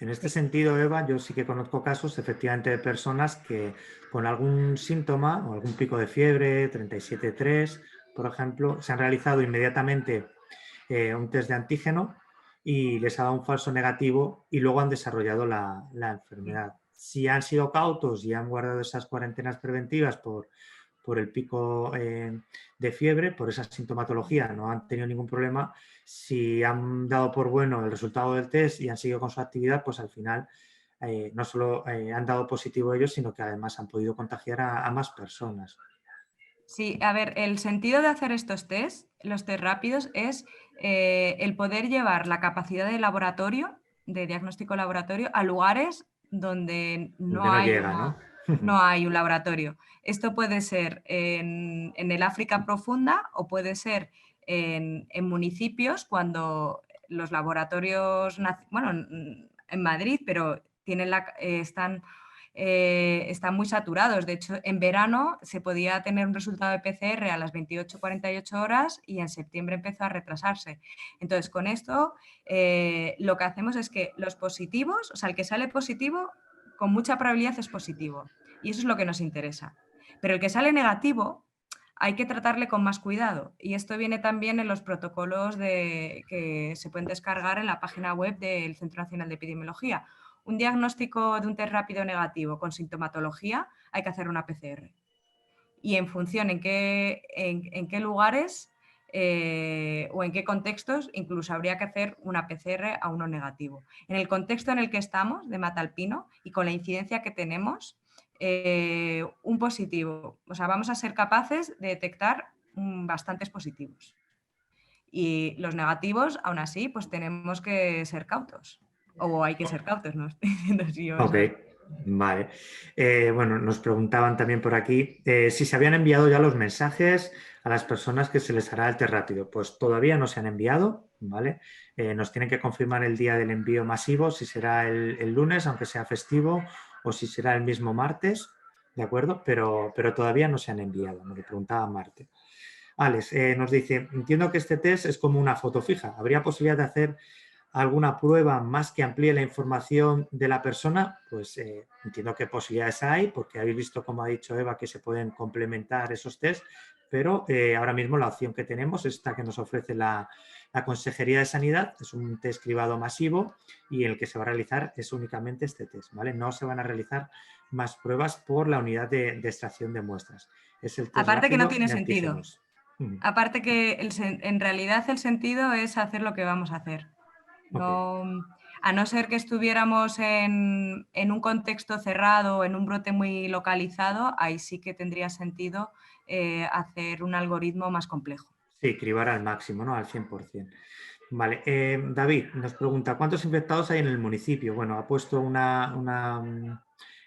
[SPEAKER 1] en este
[SPEAKER 2] sí.
[SPEAKER 1] sentido, Eva, yo sí que conozco casos efectivamente de personas que con algún síntoma o algún pico de fiebre, 37,3, por ejemplo, se han realizado inmediatamente un test de antígeno y les ha dado un falso negativo y luego han desarrollado la
[SPEAKER 2] Sí.
[SPEAKER 1] enfermedad. Si han sido cautos y han guardado esas cuarentenas preventivas por el pico de fiebre, por esa sintomatología, no han tenido ningún problema. Si han dado por bueno el resultado del test y han seguido con su actividad, pues al final no solo han dado positivo ellos, sino que además han podido contagiar a más personas.
[SPEAKER 2] Sí, a ver, el sentido de hacer estos test, los test rápidos, es el poder llevar la capacidad de laboratorio, de diagnóstico laboratorio, a lugares donde
[SPEAKER 1] Donde no llega, ¿no?
[SPEAKER 2] no hay un laboratorio. Esto puede ser en el África profunda o puede ser en municipios cuando los laboratorios, bueno, en Madrid, pero tienen están muy saturados. De hecho, en verano se podía tener un resultado de PCR a las 28-48 horas y en septiembre empezó a retrasarse. Entonces, con esto lo que hacemos es que los positivos, o sea, el que sale positivo, con mucha probabilidad es positivo. Y eso es lo que nos interesa. Pero el que sale negativo, hay que tratarle con más cuidado. Y esto viene también en los protocolos que se pueden descargar en la página web del Centro Nacional de Epidemiología. Un diagnóstico de un test rápido negativo con sintomatología, hay que hacer una PCR. Y en función en qué lugares o en qué contextos, incluso habría que hacer una PCR a uno negativo. En el contexto en el que estamos, de Matalpino, y con la incidencia que tenemos, un positivo, o sea, vamos a ser capaces de detectar bastantes positivos. Y los negativos, aún así, pues tenemos que ser cautos. O hay que ser cautos, no estoy diciendo si yo
[SPEAKER 1] Ok,
[SPEAKER 2] eso.
[SPEAKER 1] vale. Bueno, nos preguntaban también por aquí si se habían enviado ya los mensajes a las personas que se les hará el test rápido. Pues todavía no se han enviado, ¿vale? Nos tienen que confirmar el día del envío masivo, si será el lunes, aunque sea festivo, o si será el mismo martes, ¿de acuerdo? Pero todavía no se han enviado, me lo preguntaba Marte. Alex nos dice, entiendo que este test es como una foto fija. ¿Habría posibilidad de hacer alguna prueba más que amplíe la información de la persona? Pues entiendo que posibilidades hay, porque habéis visto, como ha dicho Eva, que se pueden complementar esos test, pero ahora mismo la opción que tenemos es esta que nos ofrece la Consejería de Sanidad, es un test cribado masivo y el que se va a realizar es únicamente este test, ¿vale? No se van a realizar más pruebas por la unidad de extracción de muestras. Es el test
[SPEAKER 2] Aparte que no
[SPEAKER 1] rápido
[SPEAKER 2] tiene
[SPEAKER 1] de
[SPEAKER 2] sentido.
[SPEAKER 1] antígenos. Mm,
[SPEAKER 2] Aparte que en realidad el sentido es hacer lo que vamos a hacer.
[SPEAKER 1] ok.
[SPEAKER 2] No, a no ser que estuviéramos en un contexto cerrado, en un brote muy localizado, ahí sí que tendría sentido hacer un algoritmo más complejo.
[SPEAKER 1] Sí, cribar al máximo, ¿no? Al 100%. Vale, David nos pregunta, ¿cuántos infectados hay en el municipio? Bueno, ha puesto una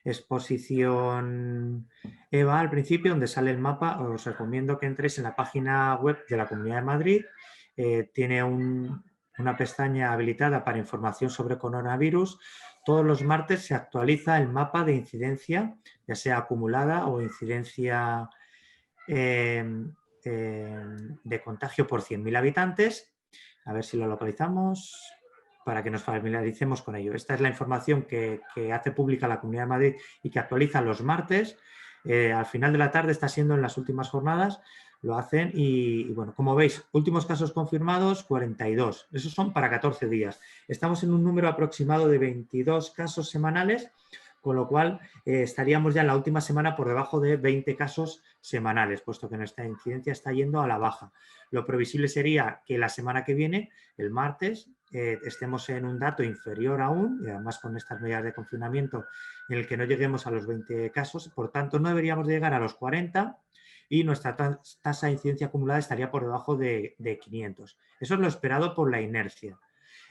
[SPEAKER 1] exposición Eva al principio donde sale el mapa. Os recomiendo que entréis en la página web de la Comunidad de Madrid. Tiene una pestaña habilitada para información sobre coronavirus. Todos los martes se actualiza el mapa de incidencia, ya sea acumulada o incidencia eh, de contagio por 100.000 habitantes. A ver si lo localizamos para que nos familiaricemos con ello. Esta es la información que hace pública la Comunidad de Madrid y que actualiza los martes. Al final de la tarde está siendo en las últimas jornadas, lo hacen y bueno, como veis, últimos casos confirmados 42. Esos son para 14 días. Estamos en un número aproximado de 22 casos semanales, con lo cual estaríamos ya en la última semana por debajo de 20 casos semanales, puesto que nuestra incidencia está yendo a la baja. Lo previsible sería que la semana que viene, el martes, estemos en un dato inferior aún, y además con estas medidas de confinamiento, en el que no lleguemos a los 20 casos, por tanto no deberíamos llegar a los 40 y nuestra tasa de incidencia acumulada estaría por debajo de 500. Eso es lo esperado por la inercia.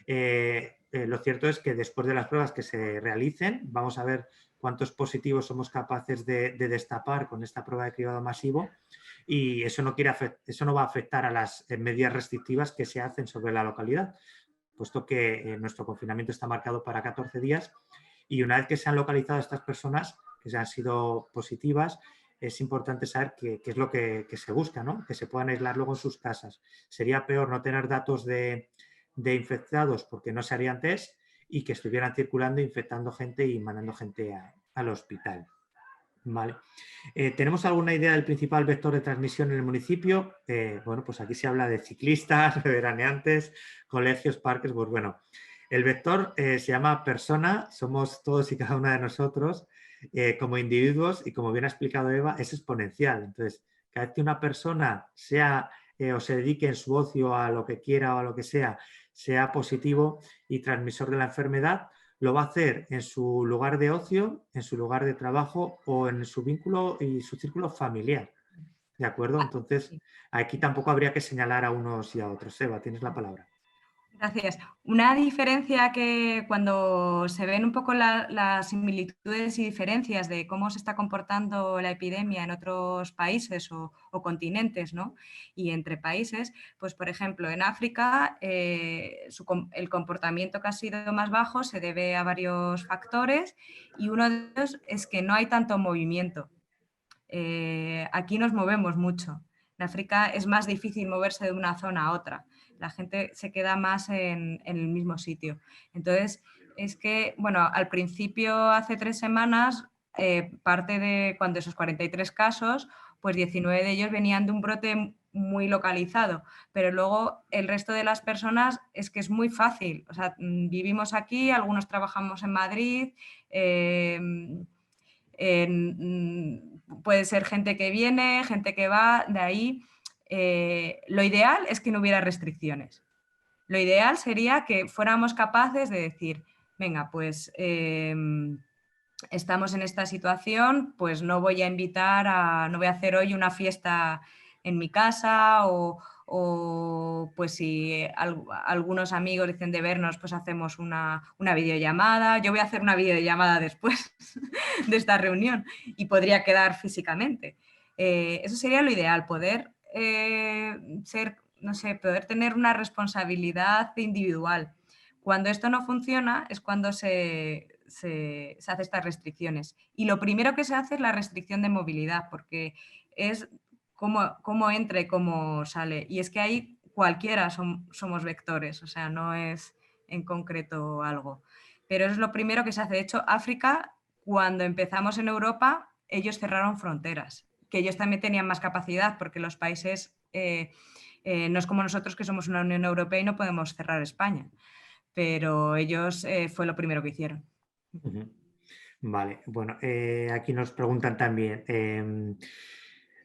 [SPEAKER 1] Lo cierto es que después de las pruebas que se realicen, vamos a ver cuántos positivos somos capaces de destapar con esta prueba de cribado masivo, y eso no va a afectar a las medidas restrictivas que se hacen sobre la localidad, puesto que nuestro confinamiento está marcado para 14 días, y una vez que se han localizado estas personas que se han sido positivas, es importante saber qué es lo que se busca, ¿no? Que se puedan aislar luego en sus casas. Sería peor no tener datos de infectados porque no se harían test y que estuvieran circulando, infectando gente y mandando gente al hospital. Vale. ¿Tenemos alguna idea del principal vector de transmisión en el municipio? Bueno, pues aquí se habla de ciclistas, de veraneantes, colegios, parques. Pues bueno, el vector se llama persona, somos todos y cada una de nosotros como individuos, y como bien ha explicado Eva, es exponencial. Entonces, cada vez que una persona sea o se dedique en su ocio a lo que quiera o a lo que sea positivo y transmisor de la enfermedad, lo va a hacer en su lugar de ocio, en su lugar de trabajo o en su vínculo y su círculo familiar. ¿De acuerdo?
[SPEAKER 2] Ah,
[SPEAKER 1] Entonces,
[SPEAKER 2] sí.
[SPEAKER 1] aquí tampoco habría que señalar a unos y a otros. Eva, tienes la palabra.
[SPEAKER 2] Gracias. Una diferencia que cuando se ven un poco las similitudes y diferencias de cómo se está comportando la epidemia en otros países o continentes, ¿no? Y entre países, pues por ejemplo en África el comportamiento que ha sido más bajo se debe a varios factores, y uno de ellos es que no hay tanto movimiento. Aquí nos movemos mucho. En África es más difícil moverse de una zona a otra. La gente se queda más en el mismo sitio. Entonces, es que, bueno, al principio, hace 3 semanas, parte de cuando esos 43 casos, pues 19 de ellos venían de un brote muy localizado, pero luego el resto de las personas es que es muy fácil. O sea, vivimos aquí, algunos trabajamos en Madrid, puede ser gente que viene, gente que va, de ahí. Lo ideal es que no hubiera restricciones. Lo ideal sería que fuéramos capaces de decir, venga, pues estamos en esta situación, pues no voy a hacer hoy una fiesta en mi casa, o pues si algunos amigos dicen de vernos, pues hacemos una videollamada. Yo voy a hacer una videollamada después de esta reunión y podría quedar físicamente. Eso sería lo ideal, poder poder tener una responsabilidad individual. Cuando esto no funciona es cuando se hace estas restricciones. Y lo primero que se hace es la restricción de movilidad, porque es cómo entra y cómo sale. Y es que ahí cualquiera somos vectores, o sea, no es en concreto algo. Pero es lo primero que se hace. De hecho, África, cuando empezamos en Europa, ellos cerraron fronteras, que ellos también tenían más capacidad, porque los países no es como nosotros, que somos una Unión Europea y no podemos cerrar España, pero ellos fue lo primero que hicieron.
[SPEAKER 1] Vale, bueno, aquí nos preguntan también.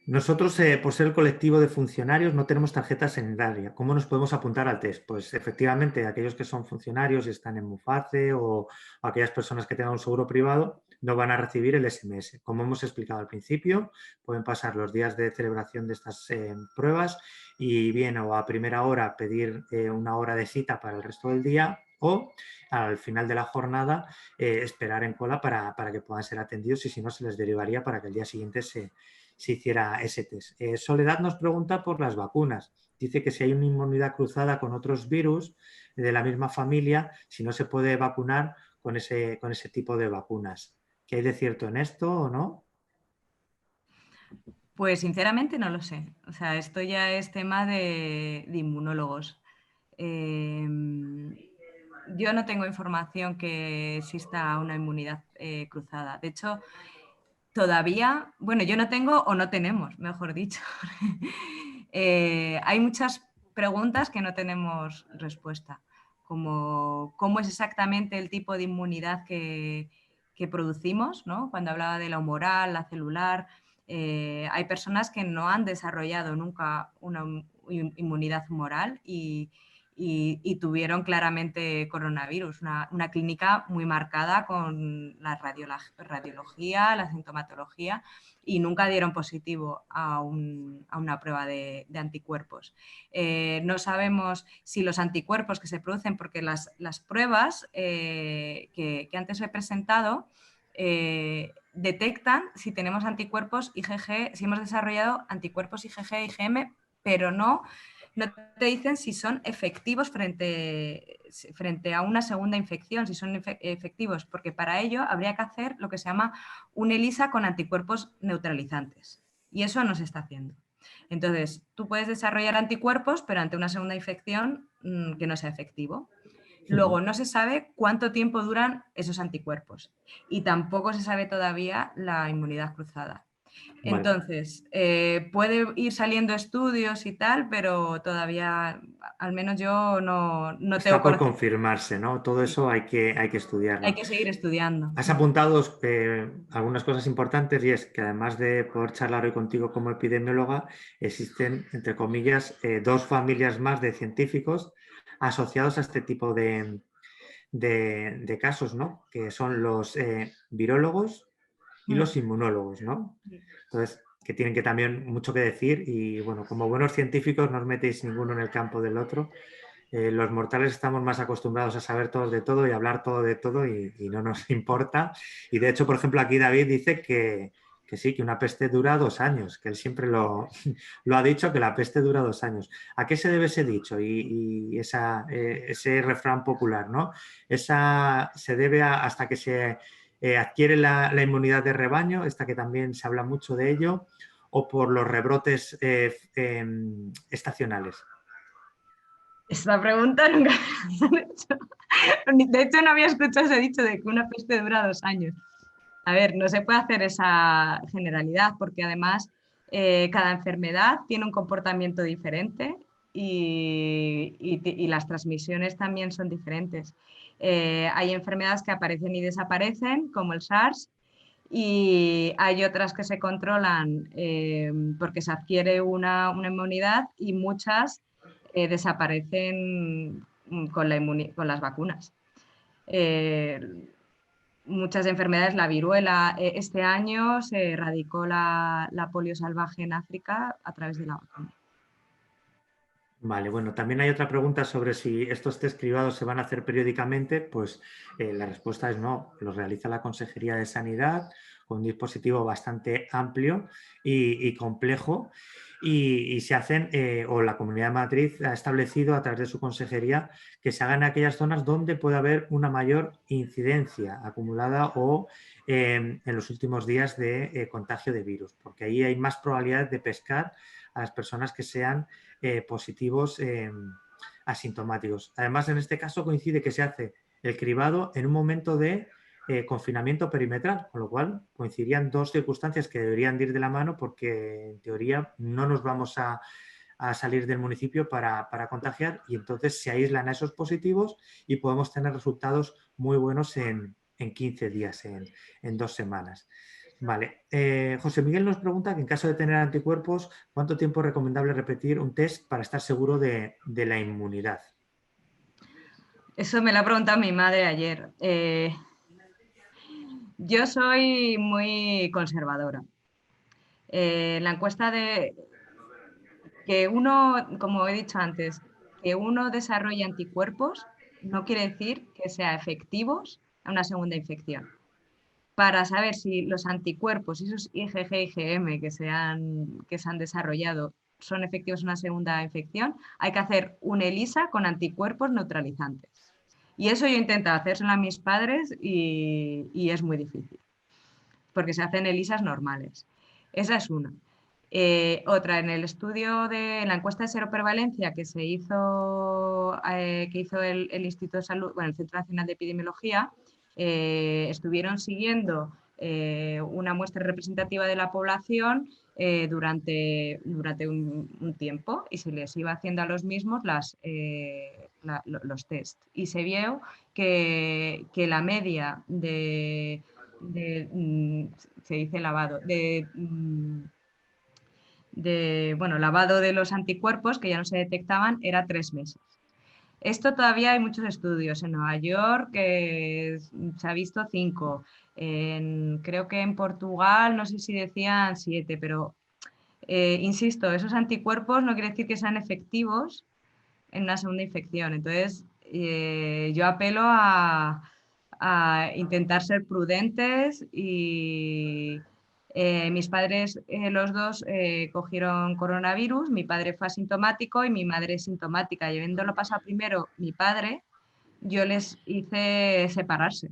[SPEAKER 1] Nosotros, por ser el colectivo de funcionarios, no tenemos tarjeta sanitaria. ¿Cómo nos podemos apuntar al test? Pues efectivamente, aquellos que son funcionarios y están en Muface, o aquellas personas que tengan un seguro privado, no van a recibir el SMS. Como hemos explicado al principio, pueden pasar los días de celebración de estas pruebas y bien, o a primera hora pedir una hora de cita para el resto del día, o al final de la jornada esperar en cola para que puedan ser atendidos, y si no se les derivaría para que el día siguiente se hiciera ese test. Soledad nos pregunta por las vacunas. Dice que si hay una inmunidad cruzada con otros virus de la misma familia, si no se puede vacunar con ese tipo de vacunas. ¿Qué hay de cierto en esto o no?
[SPEAKER 2] Pues sinceramente no lo sé. O sea, esto ya es tema de inmunólogos. Yo no tengo información que exista una inmunidad cruzada. De hecho, todavía, bueno, yo no tengo, o no tenemos, mejor dicho. Hay muchas preguntas que no tenemos respuesta, como cómo es exactamente el tipo de inmunidad que producimos, ¿no? Cuando hablaba de la humoral, la celular, hay personas que no han desarrollado nunca una inmunidad humoral y tuvieron claramente coronavirus, una clínica muy marcada con la radiología, la sintomatología, y nunca dieron positivo a una prueba de anticuerpos. No sabemos si los anticuerpos que se producen, porque las pruebas que antes he presentado detectan si tenemos anticuerpos IgG, si hemos desarrollado anticuerpos IgG, IgM, pero no te dicen si son efectivos frente a una segunda infección, si son efectivos, porque para ello habría que hacer lo que se llama un ELISA con anticuerpos neutralizantes. Y eso no se está haciendo. Entonces, tú puedes desarrollar anticuerpos, pero ante una segunda infección que no sea efectivo. Luego, no se sabe cuánto tiempo duran esos anticuerpos y tampoco se sabe todavía la inmunidad cruzada. Entonces, puede ir saliendo estudios y tal, pero todavía, al menos yo no
[SPEAKER 1] Está
[SPEAKER 2] tengo
[SPEAKER 1] por
[SPEAKER 2] conocimiento.
[SPEAKER 1] confirmarse, ¿no? Todo eso hay que estudiarlo.
[SPEAKER 2] Hay que seguir estudiando.
[SPEAKER 1] Has apuntado algunas cosas importantes y es que además de poder charlar hoy contigo como epidemióloga, existen, entre comillas, 2 familias más de científicos asociados a este tipo de casos, ¿no? Que son los virólogos y los inmunólogos, ¿no? Entonces, que tienen que también mucho que decir y, bueno, como buenos científicos no os metéis ninguno en el campo del otro. Los mortales estamos más acostumbrados a saber todo de todo y hablar todo de todo y no nos importa. Y de hecho, por ejemplo, aquí David dice que sí, que una peste dura 2 años, que él siempre lo ha dicho, que la peste dura 2 años. ¿A qué se debe ese dicho y ese refrán popular, ¿no? Esa se debe hasta que se adquiere la inmunidad de rebaño, esta que también se habla mucho de ello, o por los rebrotes estacionales.
[SPEAKER 2] Esta pregunta nunca me han hecho. De hecho, no había escuchado ese dicho de que una peste dura 2 años. A ver, no se puede hacer esa generalidad porque además cada enfermedad tiene un comportamiento diferente y las transmisiones también son diferentes. Hay enfermedades que aparecen y desaparecen, como el SARS, y hay otras que se controlan porque se adquiere una inmunidad y muchas desaparecen con las vacunas. Muchas enfermedades, la viruela, este año se erradicó la polio salvaje en África a través de la vacuna.
[SPEAKER 1] Vale, bueno, también hay otra pregunta sobre si estos test cribados se van a hacer periódicamente. Pues la respuesta es no, los realiza la Consejería de Sanidad con un dispositivo bastante amplio y complejo y se hacen, o la Comunidad de Madrid ha establecido a través de su consejería que se hagan en aquellas zonas donde puede haber una mayor incidencia acumulada o en los últimos días de contagio de virus, porque ahí hay más probabilidades de pescar a las personas que sean positivos asintomáticos. Además, en este caso coincide que se hace el cribado en un momento de confinamiento perimetral, con lo cual coincidirían 2 circunstancias que deberían de ir de la mano porque en teoría no nos vamos a salir del municipio para contagiar y entonces se aíslan a esos positivos y podemos tener resultados muy buenos en 15 días, en 2 semanas. Vale. José Miguel nos pregunta que en caso de tener anticuerpos, ¿cuánto tiempo es recomendable repetir un test para estar seguro de la inmunidad?
[SPEAKER 2] Eso me lo ha preguntado mi madre ayer. Yo soy muy conservadora. La encuesta de que uno, como he dicho antes, que uno desarrolle anticuerpos no quiere decir que sea efectivos a una segunda infección. Para saber si los anticuerpos, esos IgG, IgM que se han desarrollado, son efectivos en una segunda infección, hay que hacer un ELISA con anticuerpos neutralizantes. Y eso yo he intentado hacérselo a mis padres y es muy difícil, porque se hacen ELISAs normales. Esa es una. Otra, en el estudio de la encuesta de seroprevalencia que hizo el Instituto de Salud, bueno, el Centro Nacional de Epidemiología, estuvieron siguiendo una muestra representativa de la población durante un tiempo y se les iba haciendo a los mismos los test. Y se vio que la media se dice lavado, lavado de los anticuerpos que ya no se detectaban era 3 meses. Esto todavía hay muchos estudios. En Nueva York se ha visto 5. Creo que en Portugal, no sé si decían 7, pero insisto, esos anticuerpos no quiere decir que sean efectivos en una segunda infección. Entonces, yo apelo a intentar ser prudentes y mis padres, los dos, cogieron coronavirus. Mi padre fue asintomático y mi madre sintomática. Y habiéndolo pasado primero mi padre, yo les hice separarse.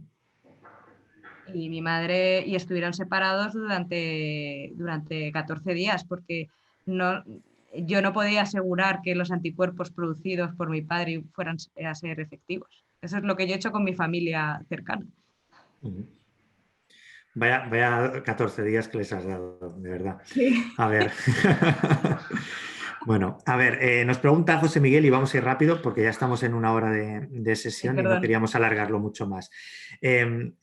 [SPEAKER 2] Y mi madre, y estuvieron separados durante 14 días porque no, yo no podía asegurar que los anticuerpos producidos por mi padre fueran a ser efectivos. Eso es lo que yo he hecho con mi familia cercana.
[SPEAKER 1] Ujú. Vaya 14 días que les has dado, de verdad.
[SPEAKER 2] Sí.
[SPEAKER 1] A ver. Bueno, a ver, nos pregunta José Miguel y vamos a ir rápido porque ya estamos en una hora de
[SPEAKER 2] Ay,
[SPEAKER 1] sesión y no
[SPEAKER 2] perdón.
[SPEAKER 1] queríamos alargarlo mucho más.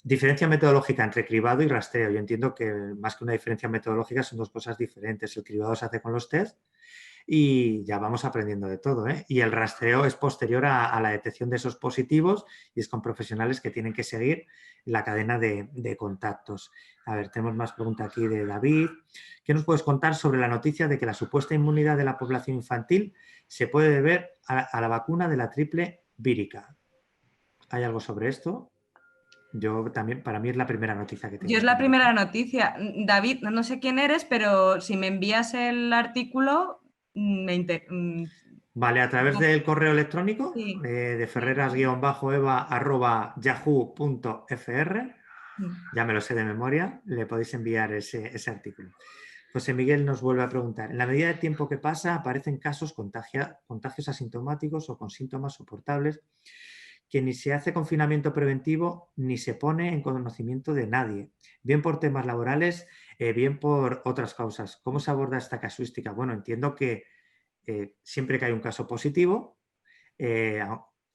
[SPEAKER 1] Diferencia metodológica entre cribado y rastreo. Yo entiendo que más que una diferencia metodológica son dos cosas diferentes. El cribado se hace con los test y ya vamos aprendiendo de todo, ¿eh? Y el rastreo es posterior a la detección de esos positivos y es con profesionales que tienen que seguir la cadena de contactos. A ver, tenemos más preguntas aquí de David. ¿Qué nos puedes contar sobre la noticia de que la supuesta inmunidad de la población infantil se puede deber a la vacuna de la triple vírica? ¿Hay algo sobre esto? Yo también, para mí es la primera noticia que
[SPEAKER 2] Yo
[SPEAKER 1] tengo
[SPEAKER 2] es
[SPEAKER 1] aquí,
[SPEAKER 2] la
[SPEAKER 1] la verdad.
[SPEAKER 2] primera noticia. David, no sé quién eres, pero si me envías el artículo, me inter...
[SPEAKER 1] Vale, a través del correo electrónico
[SPEAKER 2] Sí,
[SPEAKER 1] de
[SPEAKER 2] sí, sí.
[SPEAKER 1] ferreras-eva@yahoo.fr, ya me lo sé de memoria, le podéis enviar ese artículo. José Miguel nos vuelve a preguntar, en la medida de tiempo que pasa aparecen casos contagios asintomáticos o con síntomas soportables que ni se hace confinamiento preventivo ni se pone en conocimiento de nadie, bien por temas laborales, bien por otras causas. ¿Cómo se aborda esta casuística? Bueno, entiendo que siempre que hay un caso positivo, eh,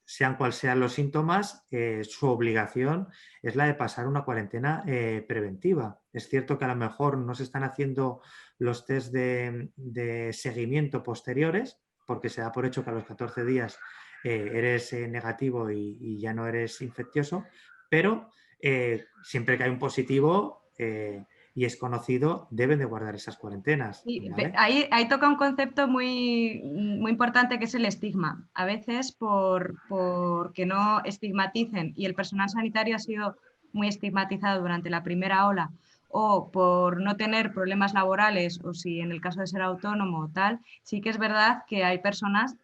[SPEAKER 1] sean cuales sean los síntomas, su obligación es la de pasar una cuarentena preventiva. Es cierto que a lo mejor no se están haciendo los test de seguimiento posteriores, porque se da por hecho que a los 14 días eres negativo y ya no eres infeccioso, pero siempre que hay un positivo y es conocido, deben de guardar esas cuarentenas,
[SPEAKER 2] Sí,
[SPEAKER 1] ¿vale?
[SPEAKER 2] ahí toca un concepto muy importante que es el estigma. A veces por que no estigmaticen y el personal sanitario ha sido muy estigmatizado durante la primera ola o por no tener problemas laborales o si en el caso de ser autónomo o tal, sí que es verdad que hay personas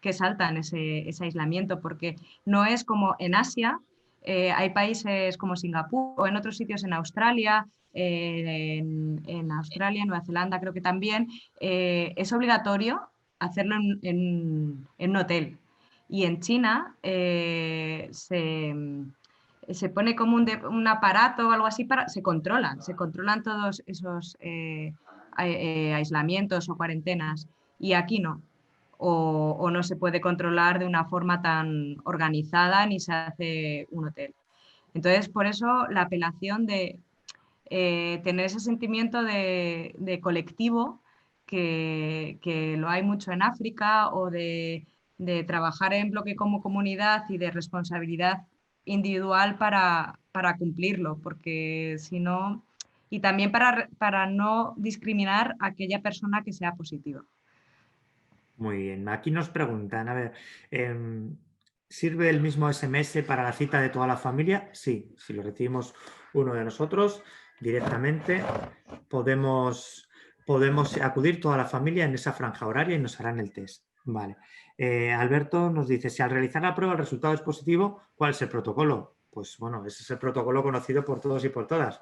[SPEAKER 2] que saltan ese aislamiento porque no es como en Asia, hay países como Singapur o en otros sitios en Australia, en Australia, Nueva Zelanda creo que también, es obligatorio hacerlo en un hotel. Y en China se pone como un aparato o algo así para, se controlan todos esos aislamientos o cuarentenas. Y aquí no. O no se puede controlar de una forma tan organizada ni se hace un hotel. Entonces, por eso la apelación de tener ese sentimiento de colectivo que lo hay mucho en África o de trabajar en bloque como comunidad y de responsabilidad individual para cumplirlo, porque si no, y también para no discriminar a aquella persona que sea positiva.
[SPEAKER 1] Muy bien, aquí nos preguntan, a ver, ¿sirve el mismo SMS para la cita de toda la familia? Sí, si lo recibimos uno de nosotros directamente, podemos acudir toda la familia en esa franja horaria y nos harán el test. Vale. Alberto nos dice, si al realizar la prueba el resultado es positivo, ¿cuál es el protocolo? Pues bueno, ese es el protocolo conocido por todos y por todas.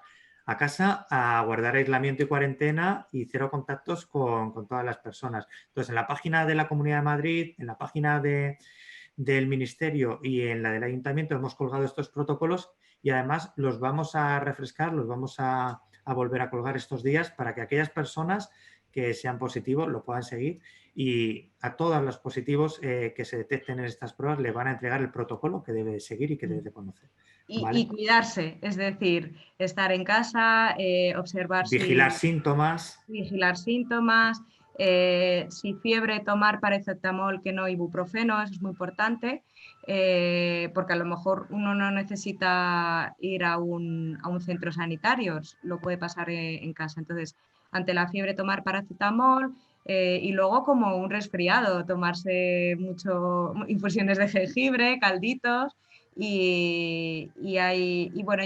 [SPEAKER 1] A casa, a guardar aislamiento y cuarentena y cero contactos con todas las personas. Entonces, en la página de la Comunidad de Madrid, en la página del Ministerio y en la del Ayuntamiento hemos colgado estos protocolos y además los vamos a refrescar, los vamos a volver a colgar estos días para que aquellas personas que sean positivos lo puedan seguir y a todos los positivos que se detecten en estas pruebas le van a entregar el protocolo que debe de seguir y que debe de conocer.
[SPEAKER 2] Y
[SPEAKER 1] ¿Vale?
[SPEAKER 2] cuidarse, es decir, estar en casa, observar
[SPEAKER 1] Vigilar
[SPEAKER 2] si
[SPEAKER 1] síntomas.
[SPEAKER 2] vigilar síntomas, si fiebre, tomar paracetamol que no ibuprofeno, eso es muy importante, porque a lo mejor uno no necesita ir a un centro sanitario, lo puede pasar en casa. Entonces, ante la fiebre, tomar paracetamol. Y luego como un resfriado, tomarse mucho infusiones de jengibre, calditos, y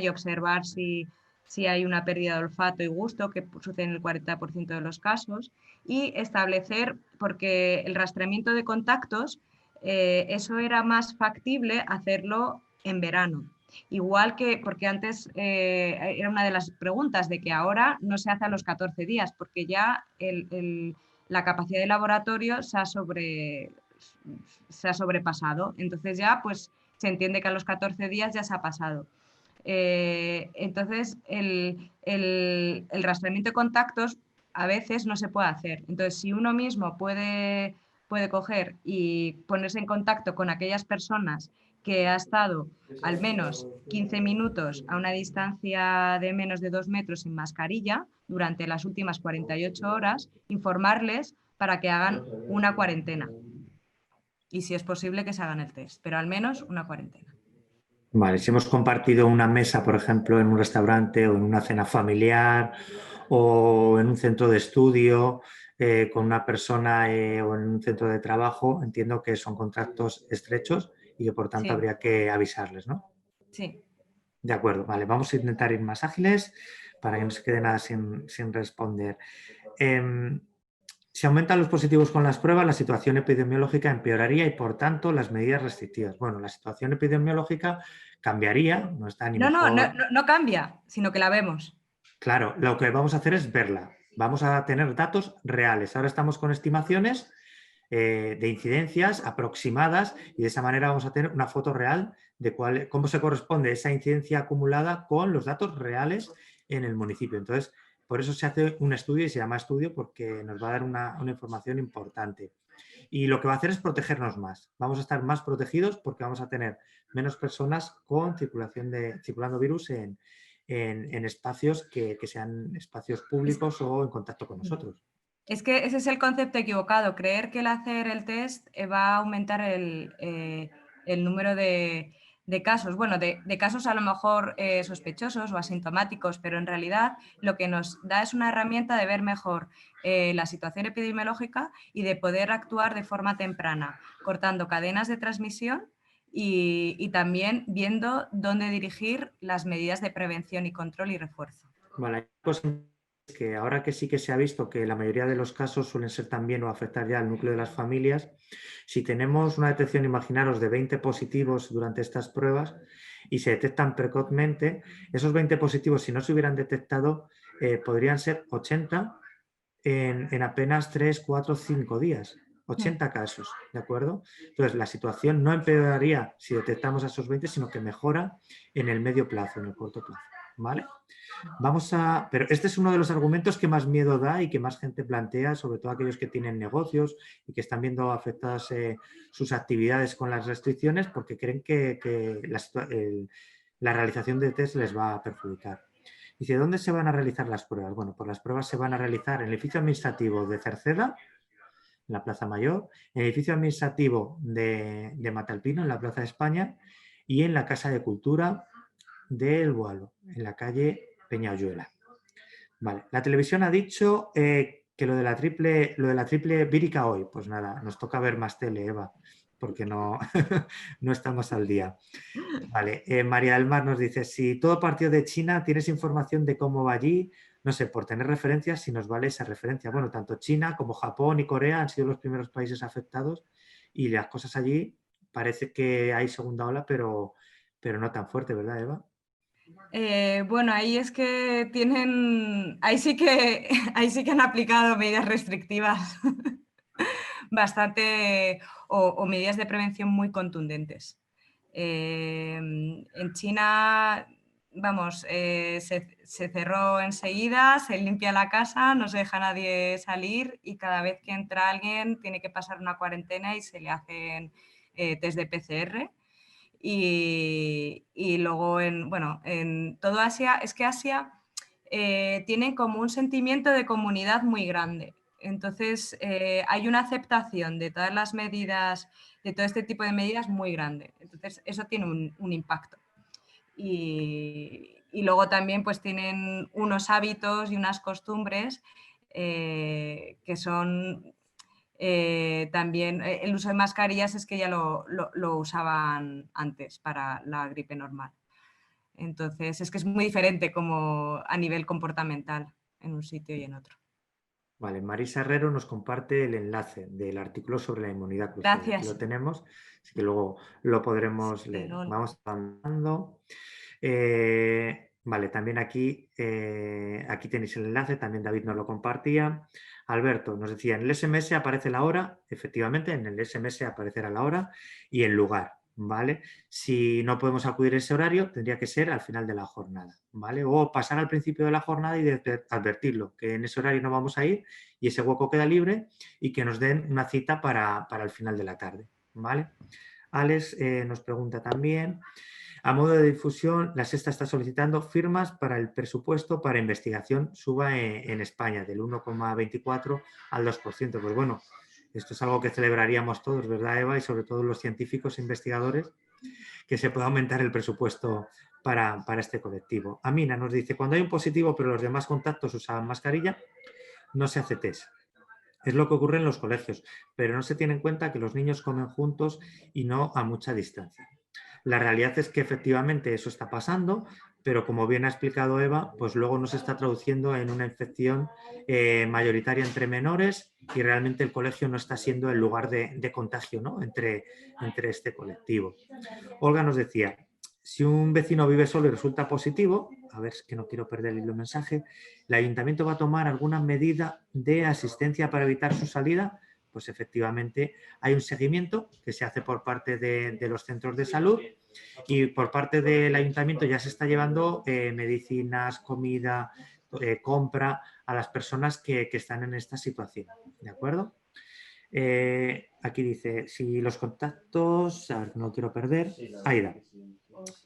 [SPEAKER 2] observar si hay una pérdida de olfato y gusto, que sucede en el 40% de los casos, y establecer, porque el rastreamiento de contactos, eso era más factible hacerlo en verano. Igual que, porque antes era una de las preguntas de que ahora no se hace a los 14 días, porque ya la capacidad de laboratorio se ha sobrepasado. Entonces ya pues se entiende que a los 14 días ya se ha pasado. Entonces el rastreamiento de contactos a veces no se puede hacer. Entonces si uno mismo puede coger y ponerse en contacto con aquellas personas que ha estado al menos 15 minutos a una distancia de menos de 2 metros sin mascarilla durante las últimas 48 horas, informarles para que hagan una cuarentena. Y si es posible que se hagan el test, pero al menos una cuarentena.
[SPEAKER 1] Vale, si hemos compartido una mesa, por ejemplo, en un restaurante o en una cena familiar o en un centro de estudio con una persona o en un centro de trabajo, entiendo que son contactos estrechos y que por tanto
[SPEAKER 2] Sí,
[SPEAKER 1] habría que avisarles, ¿no?
[SPEAKER 2] sí.
[SPEAKER 1] De acuerdo, vale, vamos a intentar ir más ágiles para que no se quede nada sin responder. Si aumentan los positivos con las pruebas, la situación epidemiológica empeoraría y, por tanto, las medidas restrictivas. Bueno, la situación epidemiológica cambiaría, no está ni mejor.
[SPEAKER 2] No cambia, sino que la vemos.
[SPEAKER 1] Claro, lo que vamos a hacer es verla. Vamos a tener datos reales. Ahora estamos con estimaciones de incidencias aproximadas y de esa manera vamos a tener una foto real de cómo se corresponde esa incidencia acumulada con los datos reales en el municipio. Entonces, por eso se hace un estudio y se llama estudio porque nos va a dar una información importante. Y lo que va a hacer es protegernos más. Vamos a estar más protegidos porque vamos a tener menos personas con circulando virus en espacios que sean espacios públicos o en contacto con nosotros.
[SPEAKER 2] Es que ese es el concepto equivocado, creer que el hacer el test va a aumentar el número de casos. Bueno, de casos a lo mejor sospechosos o asintomáticos, pero en realidad lo que nos da es una herramienta de ver mejor la situación epidemiológica y de poder actuar de forma temprana, cortando cadenas de transmisión y también viendo dónde dirigir las medidas de prevención y control y refuerzo.
[SPEAKER 1] Vale, hay cosas que ahora que sí que se ha visto que la mayoría de los casos suelen ser también o afectar ya al núcleo de las familias, si tenemos una detección, imaginaros, de 20 positivos durante estas pruebas y se detectan precozmente, esos 20 positivos, si no se hubieran detectado, podrían ser 80 en apenas 3, 4, 5 días. 80 casos, ¿de acuerdo? Entonces, la situación no empeoraría si detectamos a esos 20, sino que mejora en el medio plazo, en el corto plazo, ¿vale? Pero este es uno de los argumentos que más miedo da y que más gente plantea, sobre todo aquellos que tienen negocios y que están viendo afectadas sus actividades con las restricciones porque creen que la realización de test les va a perjudicar. Dice, ¿dónde se van a realizar las pruebas? Bueno, pues las pruebas se van a realizar en el edificio administrativo de Cerceda, en la Plaza Mayor, en el edificio administrativo de Matalpino, en la Plaza de España, y en la Casa de Cultura del Boalo, en la calle Peñayuela. Vale. La televisión ha dicho que lo de la triple vírica hoy. Pues nada, nos toca ver más tele, Eva, porque no, no estamos al día. Vale, María del Mar nos dice, si todo partido de China tienes información de cómo va allí, no sé, por tener referencias, si nos vale esa referencia. Bueno, tanto China como Japón y Corea han sido los primeros países afectados y las cosas allí parece que hay segunda ola, pero no tan fuerte, ¿verdad, Eva?
[SPEAKER 2] Bueno, ahí es que ahí sí que han aplicado medidas restrictivas bastante o medidas de prevención muy contundentes. En China, vamos, se cerró enseguida, se limpia la casa, no se deja a nadie salir y cada vez que entra alguien tiene que pasar una cuarentena y se le hacen test de PCR. Y luego en todo Asia, es que Asia tiene como un sentimiento de comunidad muy grande. Entonces hay una aceptación de todas las medidas, de todo este tipo de medidas muy grande. Entonces eso tiene un impacto. Y luego también pues tienen unos hábitos y unas costumbres que son también el uso de mascarillas es que ya lo usaban antes para la gripe normal. Entonces, es que es muy diferente como a nivel comportamental en un sitio y en otro.
[SPEAKER 1] Vale, Marisa Herrero nos comparte el enlace del artículo sobre la inmunidad cruzada. Aquí lo
[SPEAKER 2] Gracias.
[SPEAKER 1] tenemos, así que luego lo podremos
[SPEAKER 2] Sí,
[SPEAKER 1] leer.
[SPEAKER 2] no,
[SPEAKER 1] Vamos avanzando. Vale, también aquí tenéis el enlace, también David nos lo compartía. Alberto nos decía, en el SMS aparece la hora, efectivamente, en el SMS aparecerá la hora y el lugar, ¿vale? Si no podemos acudir a ese horario, tendría que ser al final de la jornada, ¿vale? O pasar al principio de la jornada y advertirlo, que en ese horario no vamos a ir y ese hueco queda libre y que nos den una cita para el final de la tarde, ¿vale? Alex nos pregunta también, a modo de difusión, la Sexta está solicitando firmas para el presupuesto para investigación suba en España del 1,24 al 2%. Pues bueno, esto es algo que celebraríamos todos, ¿verdad, Eva? Y sobre todo los científicos e investigadores, que se pueda aumentar el presupuesto para este colectivo. Amina nos dice, cuando hay un positivo pero los demás contactos usaban mascarilla, no se hace test. Es lo que ocurre en los colegios, pero no se tiene en cuenta que los niños comen juntos y no a mucha distancia. La realidad es que efectivamente eso está pasando, pero como bien ha explicado Eva, pues luego no se está traduciendo en una infección mayoritaria entre menores y realmente el colegio no está siendo el lugar de contagio, ¿no? entre este colectivo. Olga nos decía, si un vecino vive solo y resulta positivo, a ver, es que no quiero perder el hilo del mensaje, ¿el ayuntamiento va a tomar alguna medida de asistencia para evitar su salida? Pues efectivamente hay un seguimiento que se hace por parte de los centros de salud y por parte del ayuntamiento ya se está llevando medicinas, comida, compra a las personas que están en esta situación. ¿De acuerdo? Aquí dice, si los contactos, a ver, no quiero perder, Aida.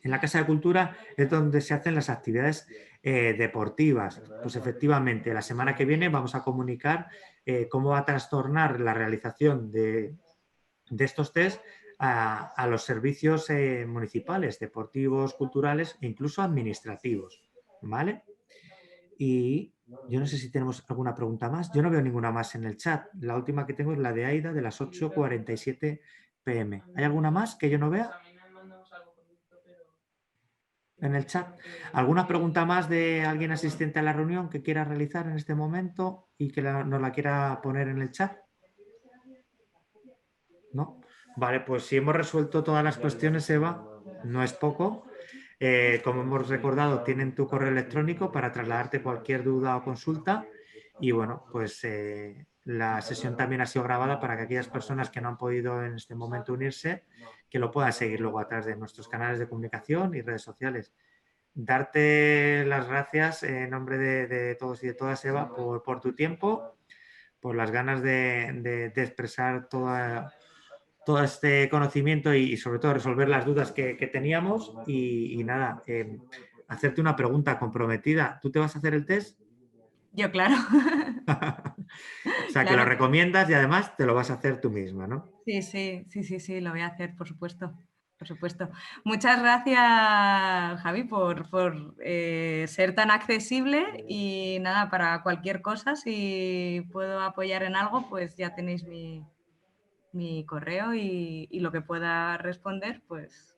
[SPEAKER 1] En la Casa de Cultura es donde se hacen las actividades deportivas. Pues efectivamente, la semana que viene vamos a comunicar cómo va a trastornar la realización de estos test a los servicios municipales, deportivos, culturales e incluso administrativos. ¿Vale? Y yo no sé si tenemos alguna pregunta más. Yo no veo ninguna más en el chat. La última que tengo es la de Aida de las 8:47 pm. ¿Hay alguna más que yo no vea en el chat? ¿Alguna pregunta más de alguien asistente a la reunión que quiera realizar en este momento y que nos la quiera poner en el chat? ¿No? Vale, pues si hemos resuelto todas las cuestiones, Eva, no es poco. Como hemos recordado, tienen tu correo electrónico para trasladarte cualquier duda o consulta. Y bueno, pues la sesión también ha sido grabada para que aquellas personas que no han podido en este momento unirse, que lo puedan seguir luego a través de nuestros canales de comunicación y redes sociales. Darte las gracias en nombre de todos y de todas, Eva, por tu tiempo, por las ganas de expresar todo este conocimiento y sobre todo resolver las dudas que teníamos y nada, hacerte una pregunta comprometida. ¿Tú te vas a hacer el test?
[SPEAKER 2] Yo, claro.
[SPEAKER 1] O sea, que lo
[SPEAKER 2] Claro.
[SPEAKER 1] recomiendas y además te lo vas a hacer tú misma, ¿no?
[SPEAKER 2] Sí, sí, sí, sí, sí, lo voy a hacer, por supuesto. Por supuesto. Muchas gracias, Javi, por ser tan accesible y nada, para cualquier cosa, si puedo apoyar en algo, pues ya tenéis mi correo y lo que pueda responder, pues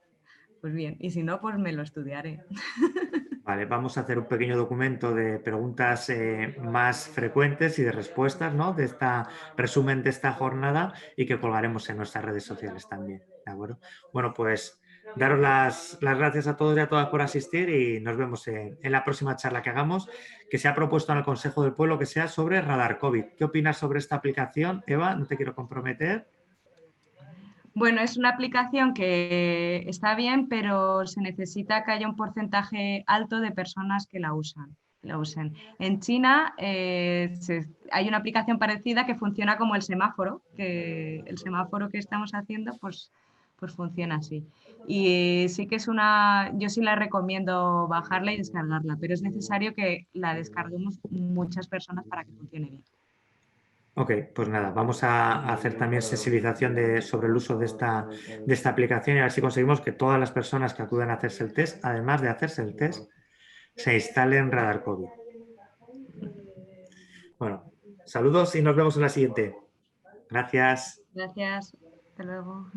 [SPEAKER 2] bien. Y si no, pues me lo estudiaré.
[SPEAKER 1] Vale, vamos a hacer un pequeño documento de preguntas más frecuentes y de respuestas, ¿no? De esta resumen de esta jornada y que colgaremos en nuestras redes sociales también, ¿de acuerdo? Bueno, pues daros las gracias a todos y a todas por asistir y nos vemos en la próxima charla que hagamos, que se ha propuesto en el Consejo del Pueblo que sea sobre Radar COVID. ¿Qué opinas sobre esta aplicación, Eva? No te quiero comprometer.
[SPEAKER 2] Bueno, es una aplicación que está bien, pero se necesita que haya un porcentaje alto de personas que la usan. La usen. En China hay una aplicación parecida que funciona como el semáforo, que el semáforo que estamos haciendo pues funciona así. Y sí que yo sí la recomiendo bajarla y descargarla, pero es necesario que la descarguemos muchas personas para que funcione bien.
[SPEAKER 1] Ok, pues nada, vamos a hacer también sensibilización sobre el uso de esta aplicación y a ver si conseguimos que todas las personas que acudan a hacerse el test, además de hacerse el test, se instalen Radar COVID. Bueno, saludos y nos vemos en la siguiente. Gracias.
[SPEAKER 2] Gracias. Hasta luego.